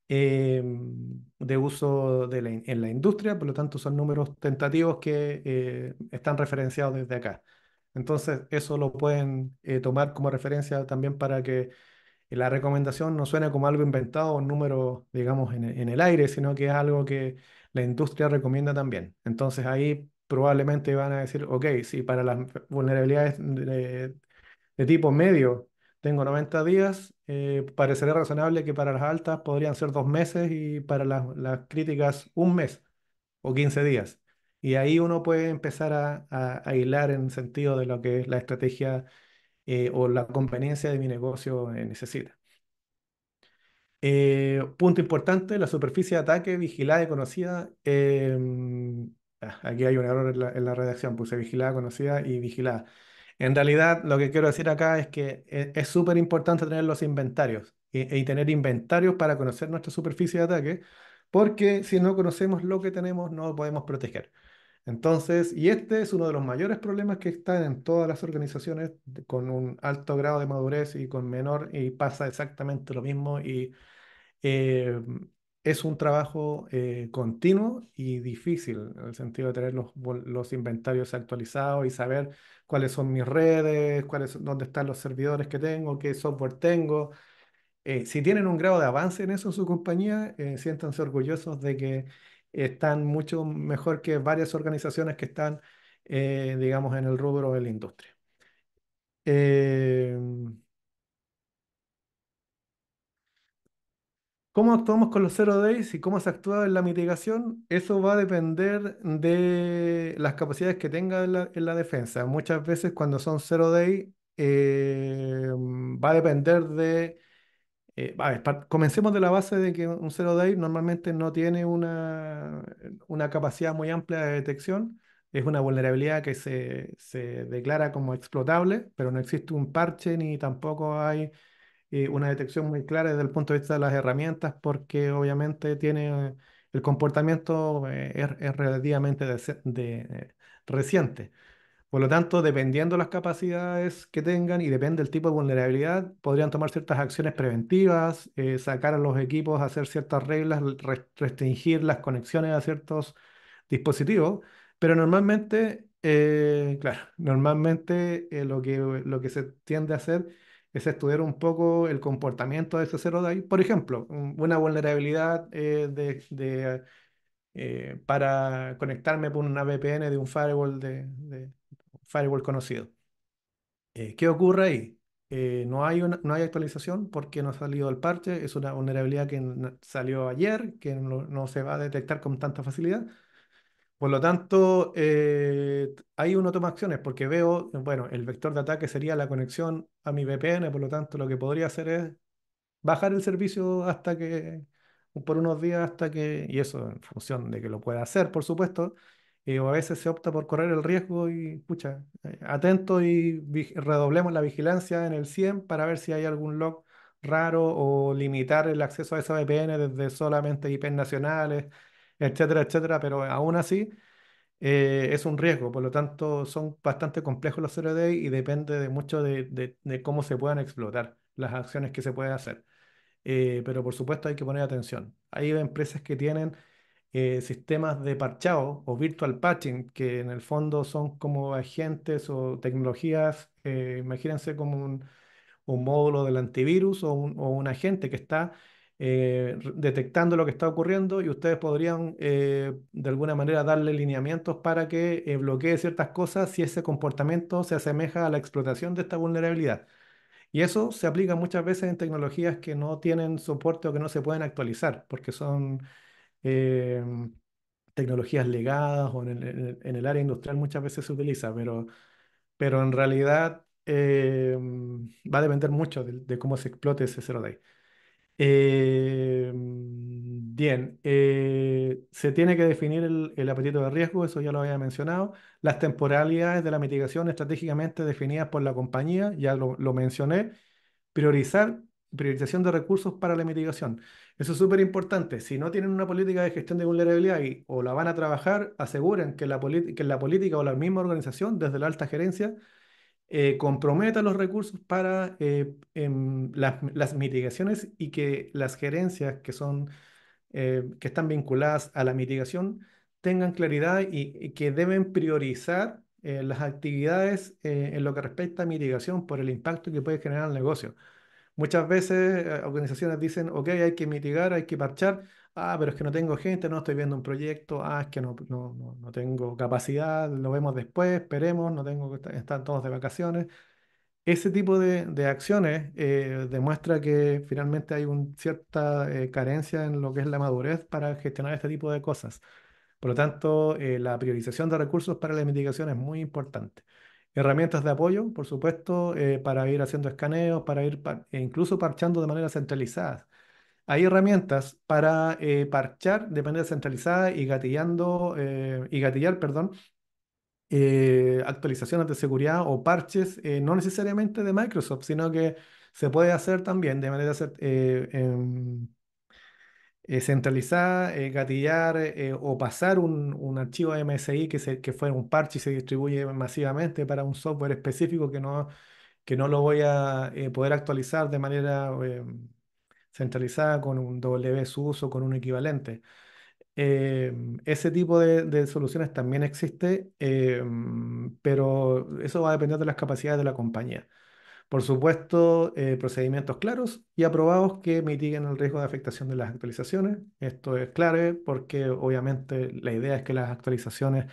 de uso en la industria, por lo tanto son números tentativos que están referenciados desde acá. Entonces, eso lo pueden tomar como referencia también para que la recomendación no suene como algo inventado, un número, digamos, en el aire, sino que es algo que la industria recomienda también. Entonces, ahí probablemente van a decir, ok, si para las vulnerabilidades de tipo medio tengo 90 días, parecería razonable que para las altas podrían ser 2 meses y para las críticas un mes o 15 días. Y ahí uno puede empezar a hilar en sentido de lo que la estrategia o la conveniencia de mi negocio necesita. Punto importante, la superficie de ataque vigilada y conocida. Aquí hay un error en la redacción, puse vigilada, conocida y vigilada. En realidad, lo que quiero decir acá es que es súper importante tener los inventarios y tener inventarios para conocer nuestra superficie de ataque, porque si no conocemos lo que tenemos, no lo podemos proteger. Entonces, y este es uno de los mayores problemas que están en todas las organizaciones con un alto grado de madurez y con menor, y pasa exactamente lo mismo. Y eh, es un trabajo continuo y difícil, en el sentido de tener los inventarios actualizados y saber cuáles son mis redes, dónde están los servidores que tengo, qué software tengo. Si tienen un grado de avance en eso en su compañía, siéntanse orgullosos de que están mucho mejor que varias organizaciones que están, digamos, en el rubro de la industria. Eh, ¿Cómo actuamos con los zero days y cómo se actúa en la mitigación? Eso va a depender de las capacidades que tenga en la defensa. Muchas veces cuando son zero day va a depender A ver, comencemos de la base de que un zero day normalmente no tiene una capacidad muy amplia de detección. Es una vulnerabilidad que se declara como explotable, pero no existe un parche ni tampoco hay una detección muy clara desde el punto de vista de las herramientas, porque obviamente tiene el comportamiento es relativamente reciente. Por lo tanto, dependiendo las capacidades que tengan y depende del tipo de vulnerabilidad, podrían tomar ciertas acciones preventivas, sacar a los equipos a hacer ciertas reglas, restringir las conexiones a ciertos dispositivos, pero normalmente, claro, normalmente lo que se tiende a hacer es estudiar un poco el comportamiento de ese zero day. Por ejemplo, una vulnerabilidad para conectarme por una VPN de un firewall conocido. ¿Qué ocurre ahí? No hay actualización porque no ha salido el parche, es una vulnerabilidad que salió ayer, que no se va a detectar con tanta facilidad. Por lo tanto, ahí uno toma acciones porque veo, bueno, el vector de ataque sería la conexión a mi VPN, por lo tanto, lo que podría hacer es bajar el servicio por unos días hasta que, y eso en función de que lo pueda hacer, por supuesto, o a veces se opta por correr el riesgo y, pucha, atento y redoblemos la vigilancia en el 100 para ver si hay algún log raro o limitar el acceso a esa VPN desde solamente IPs nacionales, etcétera, etcétera, pero aún así es un riesgo, por lo tanto son bastante complejos los zero day y depende de mucho de cómo se puedan explotar las acciones que se pueden hacer. Pero por supuesto hay que poner atención. Hay empresas que tienen sistemas de parchado o virtual patching, que en el fondo son como agentes o tecnologías, imagínense como un módulo del antivirus o un agente que está detectando lo que está ocurriendo y ustedes podrían de alguna manera darle lineamientos para que bloquee ciertas cosas si ese comportamiento se asemeja a la explotación de esta vulnerabilidad. Y eso se aplica muchas veces en tecnologías que no tienen soporte o que no se pueden actualizar, porque son eh, tecnologías legadas o en el área industrial muchas veces se utiliza, pero en realidad va a depender mucho de cómo se explote ese zero day. Bien, se tiene que definir el apetito de riesgo, eso ya lo había mencionado. Las temporalidades de la mitigación estratégicamente definidas por la compañía, ya lo mencioné. Priorizar, priorización de recursos para la mitigación. Eso es súper importante. Si no tienen una política de gestión de vulnerabilidad o la van a trabajar, aseguren que la política o la misma organización, desde la alta gerencia, comprometa los recursos para las mitigaciones y que las gerencias que están vinculadas a la mitigación tengan claridad y que deben priorizar las actividades en lo que respecta a mitigación por el impacto que puede generar el negocio. Muchas veces organizaciones dicen, ok, hay que mitigar, hay que parchar. Ah, pero es que no tengo gente, no estoy viendo un proyecto. Ah, es que no tengo capacidad, lo vemos después, esperemos, no tengo, están todos de vacaciones. Ese tipo de acciones demuestra que finalmente hay una cierta carencia en lo que es la madurez para gestionar este tipo de cosas. Por lo tanto, la priorización de recursos para la mitigación es muy importante. Herramientas de apoyo, por supuesto, para ir haciendo escaneos, para ir e incluso parchando de manera centralizada. Hay herramientas para parchar de manera centralizada y gatillar, perdón, actualizaciones de seguridad o parches, no necesariamente de Microsoft, sino que se puede hacer también de manera centralizada, gatillar o pasar un archivo MSI que fuera un parche y se distribuye masivamente para un software específico que no lo voy a poder actualizar de manera centralizada con un WSUS o con un equivalente. Ese tipo de soluciones también existe, pero eso va a depender de las capacidades de la compañía. Por supuesto, procedimientos claros y aprobados que mitiguen el riesgo de afectación de las actualizaciones. Esto es clave porque obviamente la idea es que las actualizaciones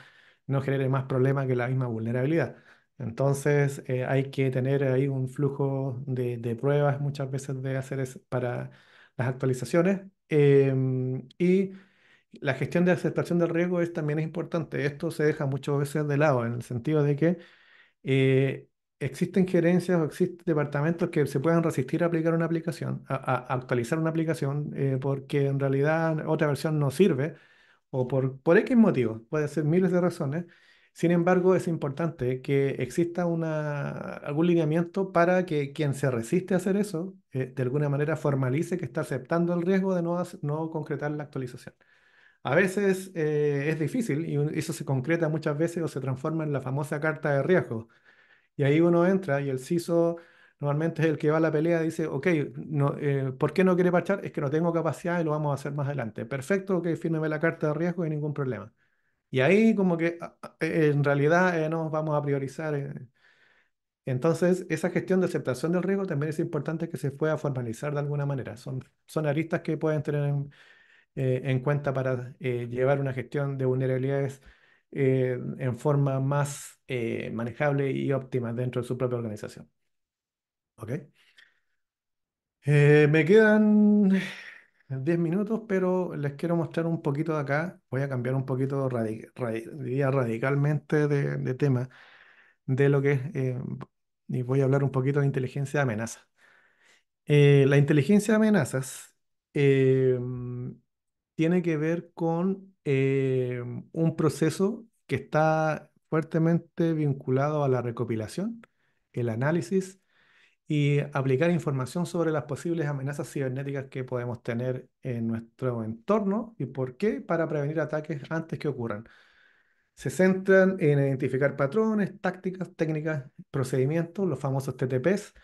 no generen más problemas que la misma vulnerabilidad. Entonces, hay que tener ahí un flujo de pruebas muchas veces de hacer para las actualizaciones. Y la gestión de aceptación del riesgo también es importante. Esto se deja muchas veces de lado en el sentido de que eh, existen gerencias o existen departamentos que se puedan resistir a aplicar una aplicación, a actualizar una aplicación, porque en realidad otra versión no sirve o por X motivos, puede ser miles de razones. Sin embargo, es importante que exista algún lineamiento para que quien se resiste a hacer eso, de alguna manera formalice que está aceptando el riesgo de no concretar la actualización. A veces es difícil y eso se concreta muchas veces o se transforma en la famosa carta de riesgo. Y ahí uno entra y el CISO normalmente es el que va a la pelea y dice, ok, no, ¿por qué no quiere parchar? Es que no tengo capacidad y lo vamos a hacer más adelante. Perfecto, ok, fírmeme la carta de riesgo y ningún problema. Y ahí como que en realidad no vamos a priorizar. Entonces, esa gestión de aceptación del riesgo también es importante que se pueda formalizar de alguna manera. Son aristas que pueden tener en cuenta para llevar una gestión de vulnerabilidades en forma más manejable y óptima dentro de su propia organización. ¿Ok? Me quedan 10 minutos, pero les quiero mostrar un poquito de acá. Voy a cambiar un poquito, diría radicalmente de tema, de lo que es, y voy a hablar un poquito de inteligencia de amenaza. La inteligencia de amenazas tiene que ver con un proceso que está fuertemente vinculado a la recopilación, el análisis y aplicar información sobre las posibles amenazas cibernéticas que podemos tener en nuestro entorno y por qué para prevenir ataques antes que ocurran. Se centran en identificar patrones, tácticas, técnicas, procedimientos, los famosos TTPs,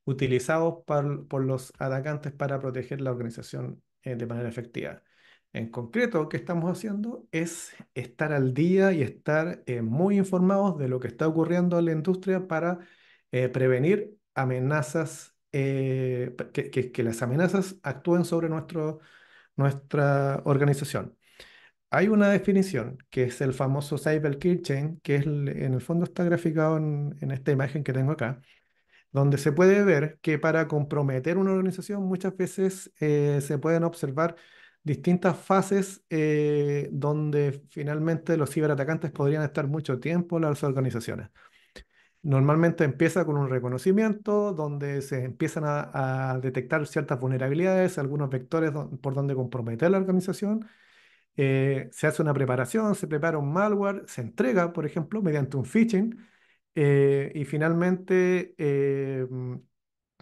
utilizados por los atacantes para proteger la organización de manera efectiva. En concreto, ¿qué estamos haciendo? Es estar al día y estar muy informados de lo que está ocurriendo en la industria para prevenir amenazas, que las amenazas actúen sobre nuestra organización. Hay una definición que es el famoso Cyber Kill Chain, que en el fondo está graficado en esta imagen que tengo acá, donde se puede ver que para comprometer una organización muchas veces se pueden observar distintas fases donde finalmente los ciberatacantes podrían estar mucho tiempo en las organizaciones. Normalmente empieza con un reconocimiento donde se empiezan a detectar ciertas vulnerabilidades, algunos vectores por donde comprometer la organización. Se hace una preparación, se prepara un malware, se entrega, por ejemplo, mediante un phishing, y finalmente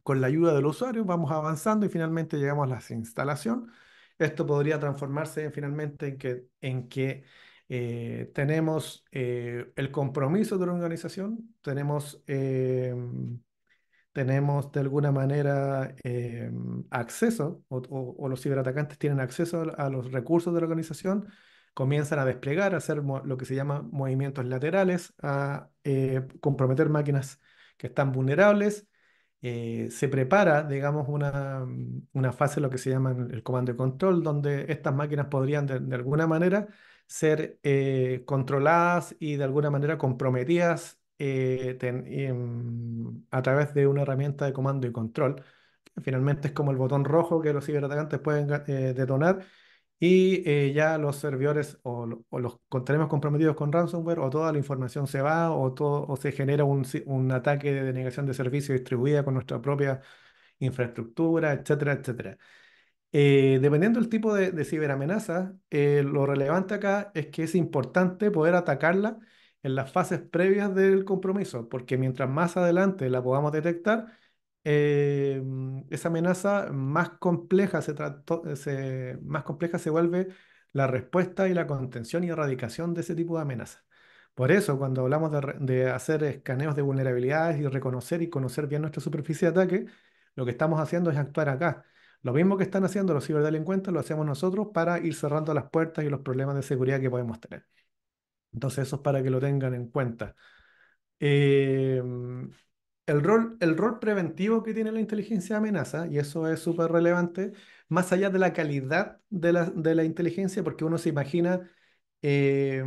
con la ayuda del usuario vamos avanzando y finalmente llegamos a la instalación. Esto podría transformarse finalmente en que tenemos el compromiso de la organización, tenemos de alguna manera acceso o los ciberatacantes tienen acceso a los recursos de la organización, comienzan a desplegar, a hacer lo que se llama movimientos laterales, a comprometer máquinas que están vulnerables. Se prepara, digamos, una fase, lo que se llama el comando de control, donde estas máquinas podrían de alguna manera ser controladas y de alguna manera comprometidas a través de una herramienta de comando y control, que finalmente es como el botón rojo que los ciberatacantes pueden detonar y ya los servidores o los tenemos comprometidos con ransomware o toda la información se va o se genera un ataque de denegación de servicio distribuida con nuestra propia infraestructura, etcétera, etcétera. Dependiendo del tipo de ciberamenaza, lo relevante acá es que es importante poder atacarla en las fases previas del compromiso, porque mientras más adelante la podamos detectar, esa amenaza más compleja más compleja se vuelve la respuesta y la contención y erradicación de ese tipo de amenazas. Por eso, cuando hablamos de hacer escaneos de vulnerabilidades y reconocer y conocer bien nuestra superficie de ataque, lo que estamos haciendo es actuar acá. Lo mismo que están haciendo los ciberdelincuentes lo hacemos nosotros para ir cerrando las puertas y los problemas de seguridad que podemos tener. Entonces, eso es para que lo tengan en cuenta. Eh, el rol preventivo que tiene la inteligencia de amenaza, y eso es súper relevante, más allá de la calidad de la inteligencia, porque uno se imagina, eh,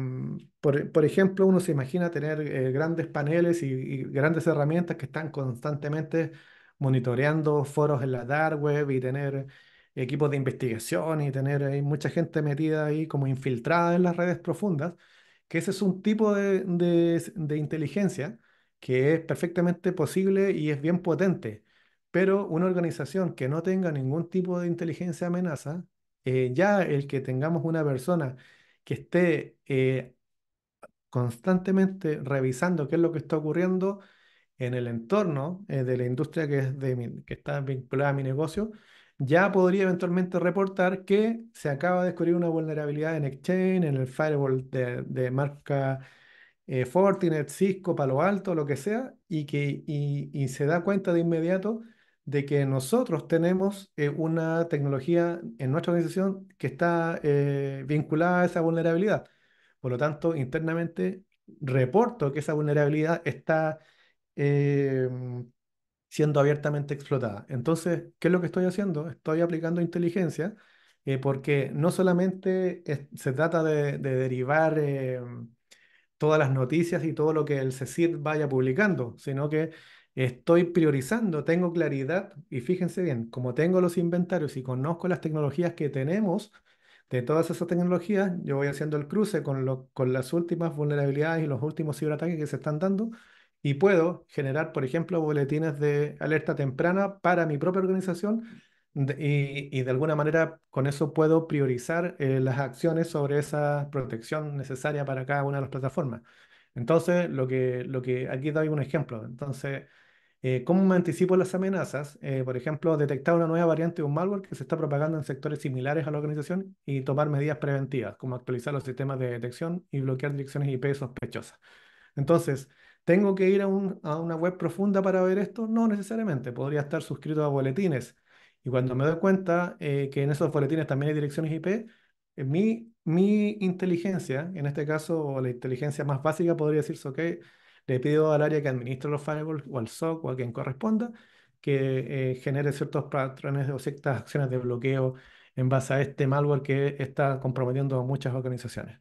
por ejemplo, uno se imagina tener grandes paneles y grandes herramientas que están constantemente monitoreando foros en la dark web y tener equipos de investigación y tener ahí mucha gente metida ahí como infiltrada en las redes profundas, que ese es un tipo de inteligencia que es perfectamente posible y es bien potente, pero una organización que no tenga ningún tipo de inteligencia amenaza, ya el que tengamos una persona que esté constantemente revisando qué es lo que está ocurriendo en el entorno de la industria que, que está vinculada a mi negocio, ya podría eventualmente reportar que se acaba de descubrir una vulnerabilidad en Exchange, en el firewall de marca Fortinet, Cisco, Palo Alto, lo que sea, y se da cuenta de inmediato de que nosotros tenemos una tecnología en nuestra organización que está vinculada a esa vulnerabilidad. Por lo tanto, internamente reporto que esa vulnerabilidad está eh, siendo abiertamente explotada. Entonces, ¿qué es lo que estoy haciendo? Estoy aplicando inteligencia porque no solamente se trata de derivar todas las noticias y todo lo que el CECIR vaya publicando, sino que estoy priorizando, tengo claridad y fíjense bien, como tengo los inventarios y conozco las tecnologías que tenemos, de todas esas tecnologías, yo voy haciendo el cruce con las últimas vulnerabilidades y los últimos ciberataques que se están dando y puedo generar, por ejemplo, boletines de alerta temprana para mi propia organización y de alguna manera con eso puedo priorizar las acciones sobre esa protección necesaria para cada una de las plataformas. Entonces, lo que aquí doy un ejemplo. Entonces, ¿cómo me anticipo las amenazas? Por ejemplo, detectar una nueva variante de un malware que se está propagando en sectores similares a la organización y tomar medidas preventivas, como actualizar los sistemas de detección y bloquear direcciones IP sospechosas. Entonces, ¿tengo que ir a una web profunda para ver esto? No necesariamente. Podría estar suscrito a boletines. Y cuando me doy cuenta que en esos boletines también hay direcciones IP, mi inteligencia, en este caso, o la inteligencia más básica, podría decirse, ok, le pido al área que administra los firewalls o al SOC o a quien corresponda que genere ciertos patrones o ciertas acciones de bloqueo en base a este malware que está comprometiendo a muchas organizaciones.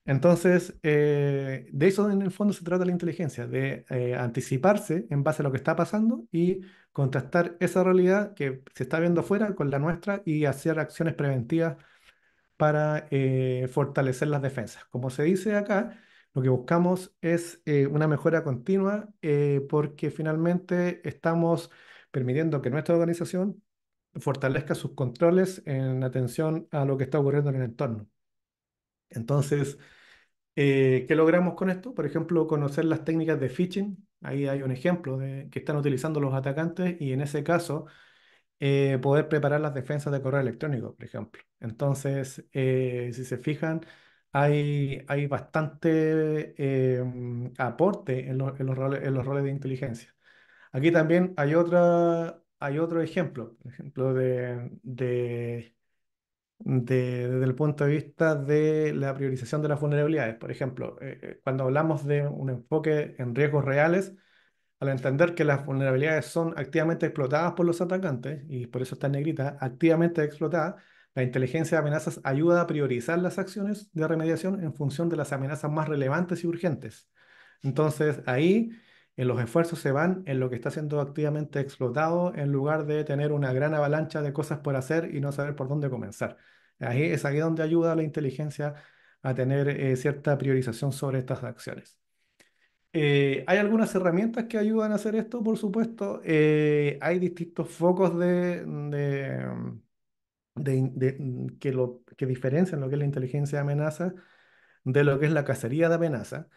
Entonces, de eso en el fondo se trata la inteligencia, de anticiparse en base a lo que está pasando y contrastar esa realidad que se está viendo afuera con la nuestra y hacer acciones preventivas para fortalecer las defensas. Como se dice acá, lo que buscamos es una mejora continua porque finalmente estamos permitiendo que nuestra organización fortalezca sus controles en atención a lo que está ocurriendo en el entorno. Entonces, ¿qué logramos con esto? Por ejemplo, conocer las técnicas de phishing. Ahí hay un ejemplo de que están utilizando los atacantes y en ese caso poder preparar las defensas de correo electrónico, por ejemplo. Entonces, si se fijan, hay bastante aporte en los roles de inteligencia. Aquí también hay otro ejemplo, por ejemplo, desde el punto de vista de la priorización de las vulnerabilidades. Por ejemplo, cuando hablamos de un enfoque en riesgos reales, al entender que las vulnerabilidades son activamente explotadas por los atacantes, y por eso está en negrita, activamente explotadas, la inteligencia de amenazas ayuda a priorizar las acciones de remediación en función de las amenazas más relevantes y urgentes. Entonces, ahí los esfuerzos se van en lo que está siendo activamente explotado en lugar de tener una gran avalancha de cosas por hacer y no saber por dónde comenzar. Ahí donde ayuda la inteligencia a tener cierta priorización sobre estas acciones. Hay algunas herramientas que ayudan a hacer esto, por supuesto. Hay distintos focos que diferencian lo que es la inteligencia de amenaza de lo que es la cacería de amenaza.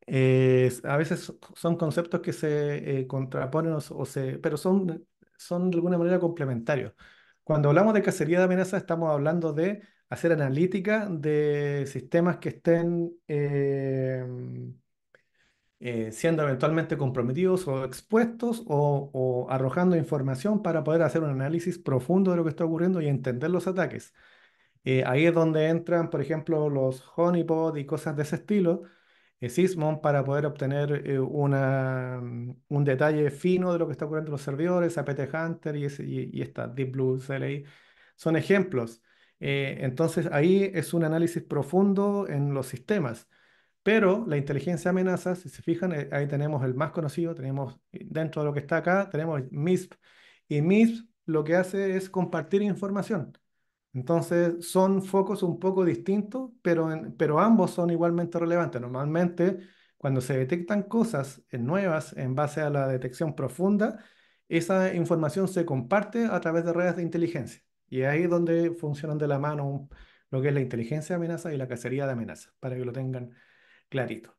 A veces son conceptos que se contraponen pero son de alguna manera complementarios. Cuando hablamos de cacería de amenaza, estamos hablando de hacer analítica de sistemas que estén siendo eventualmente comprometidos o expuestos o arrojando información para poder hacer un análisis profundo de lo que está ocurriendo y entender los ataques. Ahí es donde entran, por ejemplo, los honeypot y cosas de ese estilo, Sysmon para poder obtener un detalle fino de lo que está ocurriendo en los servidores, apt Hunter y esta Deep Blue CLI son ejemplos. Entonces ahí es un análisis profundo en los sistemas. Pero la inteligencia amenaza, si se fijan, ahí tenemos el más conocido, tenemos dentro de lo que está acá, tenemos MISP. Y MISP lo que hace es compartir información. Entonces son focos un poco distintos, pero ambos son igualmente relevantes. Normalmente, Cuando se detectan cosas nuevas en base a la detección profunda, esa información se comparte a través de redes de inteligencia. Y es ahí donde funcionan de la mano lo que es la inteligencia de amenaza y la cacería de amenazas, para que lo tengan clarito.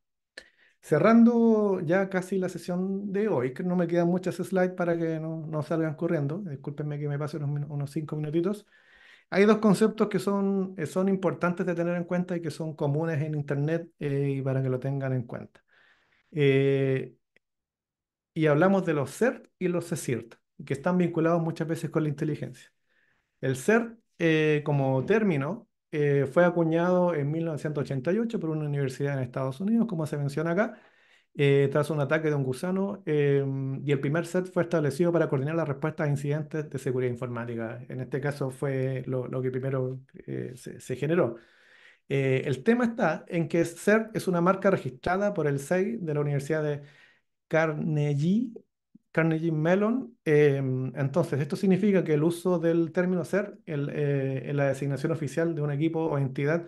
Cerrando ya casi la sesión de hoy, que no me quedan muchas slides para que no salgan corriendo, discúlpenme que me pase unos 5 minutitos. Hay dos conceptos que son importantes de tener en cuenta y que son comunes en Internet y para que lo tengan en cuenta. Eh, y hablamos de los CERT y los CSIRT, que están vinculados muchas veces con la inteligencia. El CERT, como término, fue acuñado en 1988 por una universidad en Estados Unidos, como se menciona acá, tras un ataque de un gusano, y el primer CERT fue establecido para coordinar la respuesta a incidentes de seguridad informática. En este caso fue lo que primero se generó. El tema está en que CERT es una marca registrada por el SEI de la Universidad de Carnegie, Carnegie Mellon. Entonces, esto significa que el uso del término ser en la designación oficial de un equipo o entidad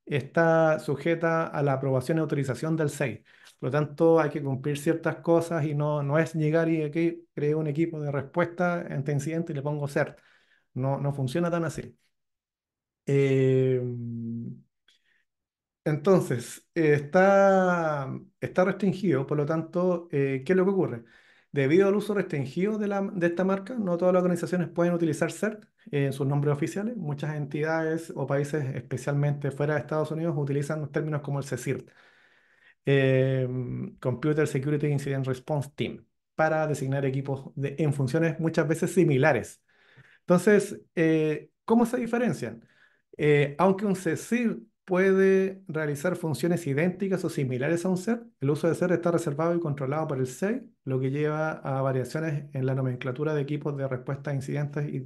está sujeta a la aprobación y autorización del SEI. Por lo tanto, hay que cumplir ciertas cosas y no es llegar y aquí creo un equipo de respuesta ante incidente y le pongo ser. No funciona tan así. Entonces, está restringido, por lo tanto, ¿qué es lo que ocurre? Debido al uso restringido de esta marca, no todas las organizaciones pueden utilizar CERT en sus nombres oficiales. Muchas entidades o países, especialmente fuera de Estados Unidos, utilizan términos como el CSIRT, Computer Security Incident Response Team, para designar equipos en funciones muchas veces similares. Entonces, ¿cómo se diferencian? Aunque un CSIR puede realizar funciones idénticas o similares a un SER, el uso de SER está reservado y controlado por el SEI, lo que lleva a variaciones en la nomenclatura de equipos de respuesta a incidentes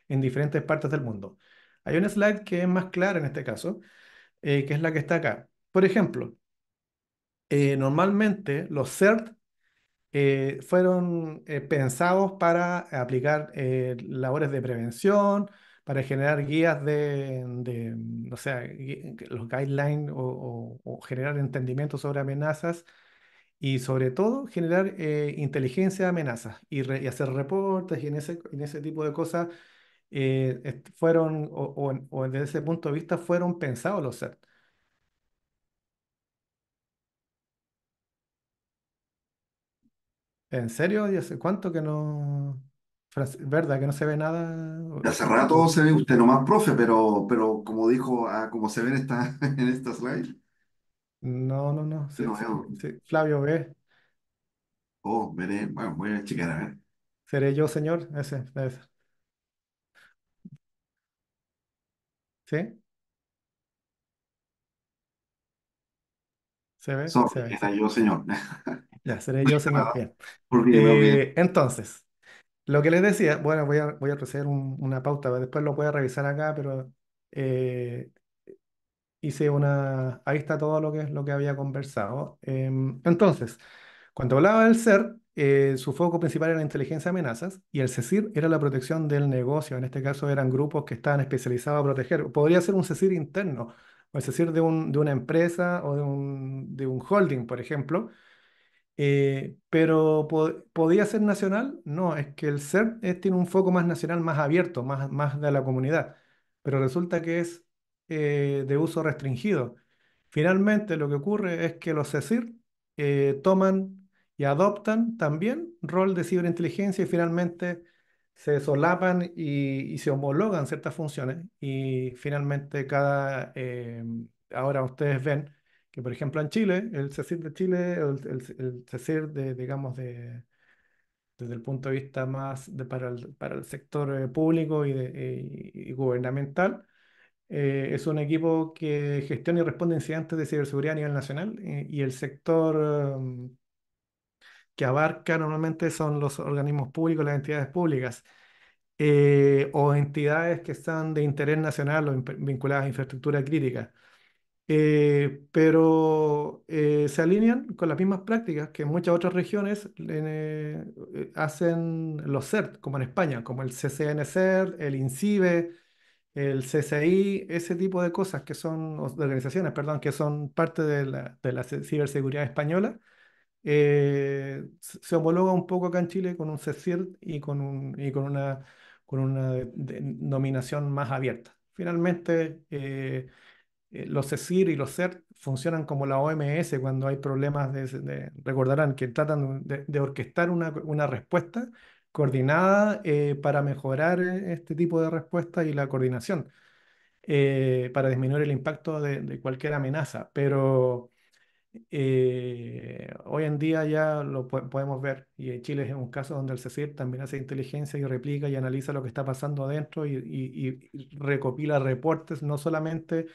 en diferentes partes del mundo. Hay una slide que es más clara en este caso, que es la que está acá. Por ejemplo, normalmente los CERT fueron pensados para aplicar labores de prevención, para generar guías o sea, los guidelines o generar entendimiento sobre amenazas y sobre todo generar inteligencia de amenazas y hacer reportes y en ese tipo de cosas fueron, o desde ese punto de vista fueron pensados los CERT. ¿En serio? ¿Y hace cuánto que no... ¿Verdad que no se ve nada? Hace rato se ve usted nomás, profe, pero como dijo, como se ve en en esta slide, No. yo no veo. Flavio B. Oh, veré, bueno, voy a checar a ver. ¿Seré yo, señor? Ese debe ser. ¿Sí? ¿Se ve? Se Sorry, ve, era sí. yo, señor. Ya, seré yo, señor. Bien. Porque veo que Entonces, lo que les decía, bueno, voy a proceder una pauta, después lo voy a revisar acá, pero eh, ahí está todo lo que había conversado. Entonces, cuando hablaba del SER, su foco principal era la inteligencia de amenazas y el CECIR era la protección del negocio. En este caso eran grupos que estaban especializados a proteger. Podría ser un CECIR interno o el CECIR de una empresa o de un holding, por ejemplo, pero ¿podía ser nacional? No, es que el CERT tiene un foco más nacional, más abierto, más de la comunidad, pero resulta que es de uso restringido. Finalmente, lo que ocurre es que los CECIR toman y adoptan también rol de ciberinteligencia y finalmente se solapan y se homologan ciertas funciones y finalmente ahora ustedes ven que por ejemplo en Chile, el CECIR de Chile, o el CECIR digamos, desde el punto de vista más para el sector público y gubernamental, es un equipo que gestiona y responde a incidentes de ciberseguridad a nivel nacional y el sector que abarca normalmente son los organismos públicos, las entidades públicas. O entidades que están de interés nacional o vinculadas a infraestructura crítica. Pero se alinean con las mismas prácticas que en muchas otras regiones hacen los CERT, como en España, como el CCN CERT, el INCIBE, el CCI, ese tipo de cosas que son, o de organizaciones, perdón, que son parte de la ciberseguridad española, se homologa un poco acá en Chile con un CECIR con una denominación más abierta. Finalmente, los CECIR y los CERT funcionan como la OMS cuando hay problemas recordarán que tratan de orquestar una respuesta coordinada para mejorar este tipo de respuesta y la coordinación para disminuir el impacto de cualquier amenaza. Pero hoy en día ya lo podemos ver y Chile es un caso donde el CECIR también hace inteligencia y replica y analiza lo que está pasando adentro y recopila reportes no solamente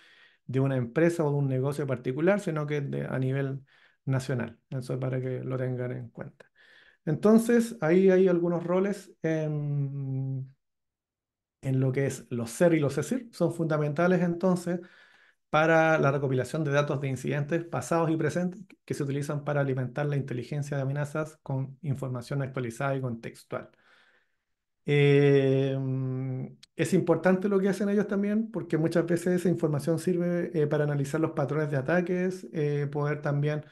de una empresa o de un negocio particular, sino que a nivel nacional. Eso es para que lo tengan en cuenta. Entonces, ahí hay algunos roles en lo que es los CER y los CECIR. Son fundamentales entonces para la recopilación de datos de incidentes pasados y presentes que se utilizan para alimentar la inteligencia de amenazas con información actualizada y contextual. Es importante lo que hacen ellos también porque muchas veces esa información sirve para analizar los patrones de ataques, poder también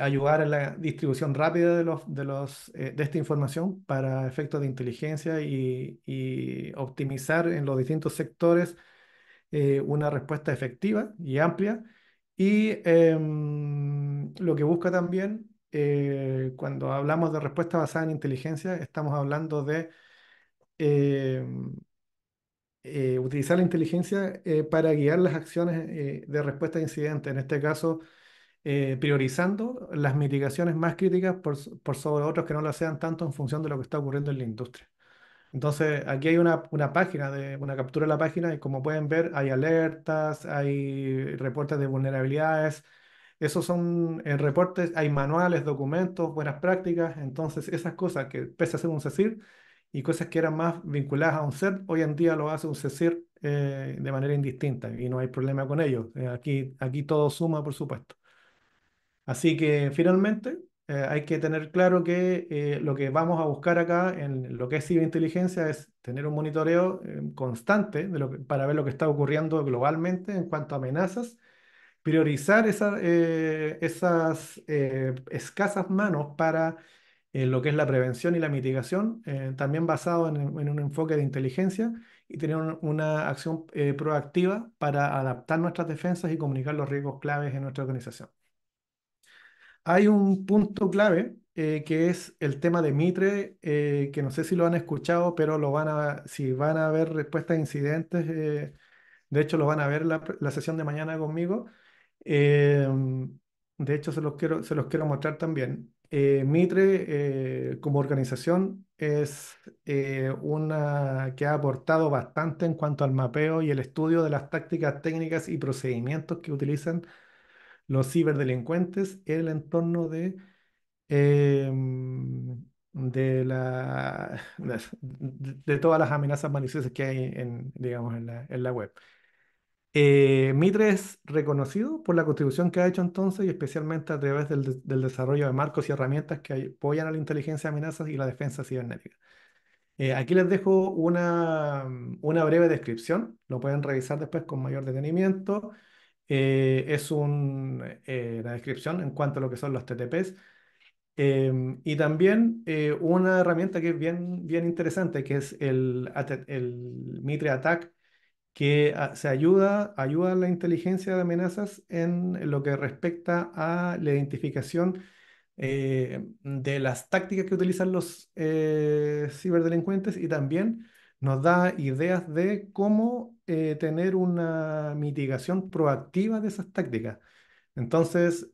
ayudar en la distribución rápida de esta información para efectos de inteligencia y optimizar en los distintos sectores una respuesta efectiva y amplia. Y lo que busca también, cuando hablamos de respuesta basada en inteligencia, estamos hablando de em, utilizar la inteligencia para guiar las acciones de respuesta a incidentes, en este caso priorizando las mitigaciones más críticas por sobre otros que no lo sean tanto en función de lo que está ocurriendo en la industria. Entonces, aquí hay una página, una captura de la página y como pueden ver, hay alertas, hay reportes de vulnerabilidades. Esos son reportes, hay manuales, documentos, buenas prácticas. Entonces, esas cosas que pese a ser un CECIR y cosas que eran más vinculadas a un CERT, hoy en día lo hace un CECIR de manera indistinta y no hay problema con ello. Aquí todo suma, por supuesto. Así que finalmente hay que tener claro que lo que vamos a buscar acá en lo que es ciberinteligencia es tener un monitoreo constante para ver lo que está ocurriendo globalmente en cuanto a amenazas, priorizar esas escasas manos para lo que es la prevención y la mitigación, también basado en un enfoque de inteligencia y tener una acción proactiva para adaptar nuestras defensas y comunicar los riesgos claves en nuestra organización. Hay un punto clave que es el tema de Mitre, que no sé si lo han escuchado, pero si van a ver respuestas a incidentes, de hecho lo van a ver la sesión de mañana conmigo. Eh, de hecho, se los quiero mostrar también. Mitre, como organización, es una que ha aportado bastante en cuanto al mapeo y el estudio de las tácticas técnicas y procedimientos que utilizan los ciberdelincuentes en el entorno de, de todas las amenazas maliciosas que hay digamos, en la web. Mitre es reconocido por la contribución que ha hecho entonces y especialmente a través del desarrollo de marcos y herramientas que apoyan a la inteligencia de amenazas y la defensa cibernética. Aquí les dejo una breve descripción, lo pueden revisar después con mayor detenimiento. La descripción en cuanto a lo que son los TTPs. Y también una herramienta que es bien interesante, que es el Mitre Attack, que ayuda a la inteligencia de amenazas en lo que respecta a la identificación de las tácticas que utilizan los ciberdelincuentes y también nos da ideas de cómo tener una mitigación proactiva de esas tácticas. Entonces,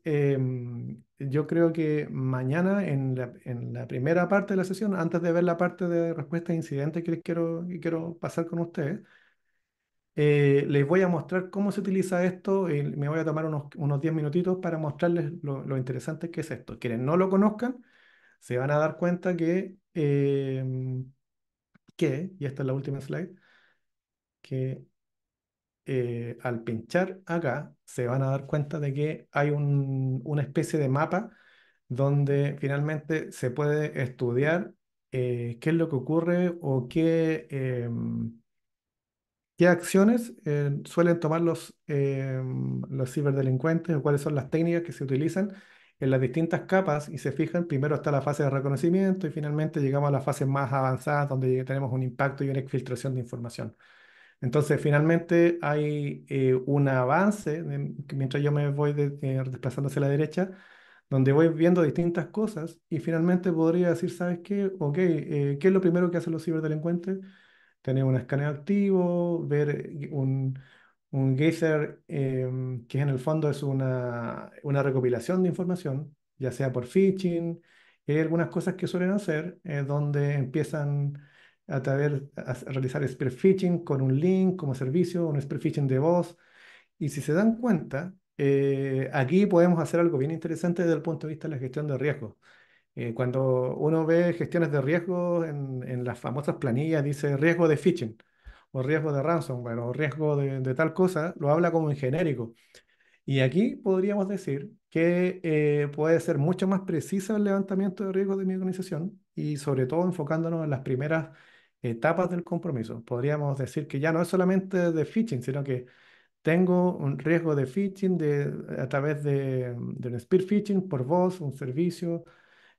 yo creo que mañana en la primera parte de la sesión, antes de ver la parte de respuesta a incidentes que quiero pasar con ustedes, les voy a mostrar cómo se utiliza esto y me voy a tomar unos 10 minutitos para mostrarles lo interesante que es esto. Quienes no lo conozcan, se van a dar cuenta y esta es la última slide, que al pinchar acá se van a dar cuenta de que hay una especie de mapa donde finalmente se puede estudiar qué es lo que ocurre o ¿Qué acciones suelen tomar los ciberdelincuentes o cuáles son las técnicas que se utilizan en las distintas capas? Y se fijan, primero está la fase de reconocimiento y finalmente llegamos a las fases más avanzadas donde ya tenemos un impacto y una exfiltración de información. Entonces, finalmente hay un avance, que mientras yo me voy desplazando hacia la derecha, donde voy viendo distintas cosas y finalmente podría decir, ¿sabes qué? Ok, ¿qué es lo primero que hacen los ciberdelincuentes? Tener un escaneo activo, ver un geyser, que en el fondo es una recopilación de información, ya sea por phishing. Y hay algunas cosas que suelen hacer donde empiezan a realizar spear phishing con un link como servicio, un spear phishing de voz. Y si se dan cuenta, aquí podemos hacer algo bien interesante desde el punto de vista de la gestión de riesgos. Cuando uno ve gestiones de riesgo en las famosas planillas, dice riesgo de phishing, o riesgo de ransomware, o riesgo de tal cosa, lo habla como en genérico. Y aquí podríamos decir que puede ser mucho más preciso el levantamiento de riesgos de mi organización y sobre todo enfocándonos en las primeras etapas del compromiso. Podríamos decir que ya no es solamente de phishing, sino que tengo un riesgo de phishing a través de un spear phishing por voz, un servicio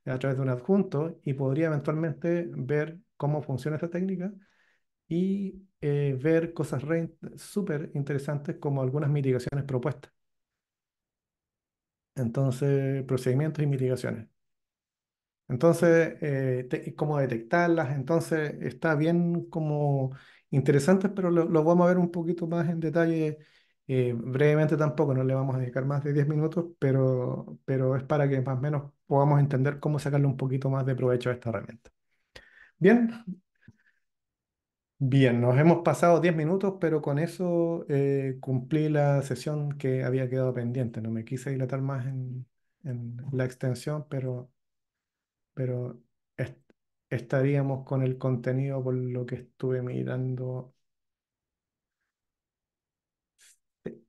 a través de un adjunto y podría eventualmente ver cómo funciona esta técnica y ver cosas súper interesantes como algunas mitigaciones propuestas. Entonces, procedimientos y mitigaciones. Entonces, cómo detectarlas. Entonces, está bien como interesante, pero lo vamos a ver un poquito más en detalle brevemente tampoco. No le vamos a dedicar más de 10 minutos, pero es para que más o menos podamos entender cómo sacarle un poquito más de provecho a esta herramienta. Bien, bien, nos hemos pasado 10 minutos, pero con eso cumplí la sesión que había quedado pendiente. No me quise dilatar más en la extensión, pero est- estaríamos con el contenido por lo que estuve mirando. Sí,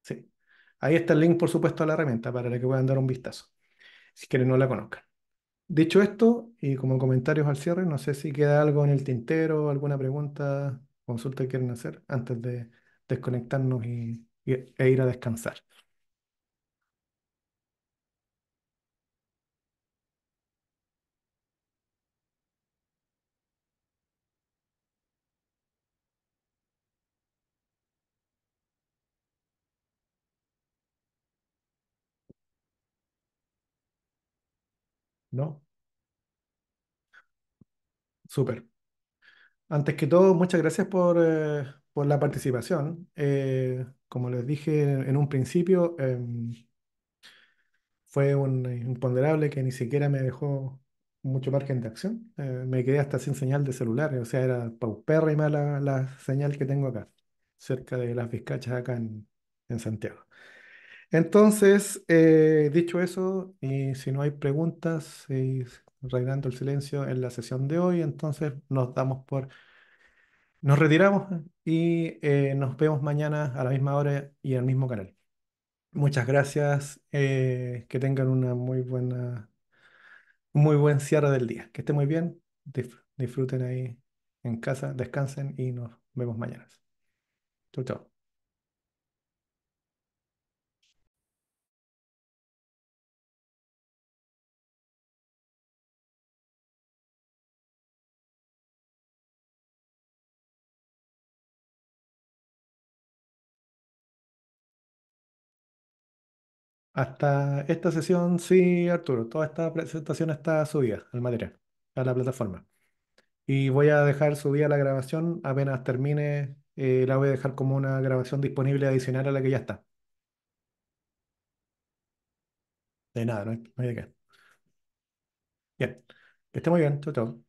sí. Ahí está el link, por supuesto, a la herramienta para que puedan dar un vistazo, si quieren no la conozcan. Dicho esto, y como comentarios al cierre, no sé si queda algo en el tintero, alguna pregunta, consulta que quieren hacer antes de desconectarnos e ir a descansar. ¿No? Súper. Antes que todo, muchas gracias por la participación. Como les dije en un principio, fue un imponderable que ni siquiera me dejó mucho margen de acción. Me quedé hasta sin señal de celular, o sea, era paupérrima la señal que tengo acá, cerca de las Vizcachas, acá en Santiago. Entonces, dicho eso, y si no hay preguntas, y reinando el silencio en la sesión de hoy, entonces nos retiramos y nos vemos mañana a la misma hora y al mismo canal. Muchas gracias, que tengan una muy buen cierre del día. Que esté muy bien, disfruten ahí en casa, descansen y nos vemos mañana. Chau, chau. Hasta esta sesión, sí, Arturo, toda esta presentación está subida al material, a la plataforma. Y voy a dejar subida la grabación apenas termine, la voy a dejar como una grabación disponible adicional a la que ya está. De nada, no hay de qué. Bien, que esté muy bien, chau, chau.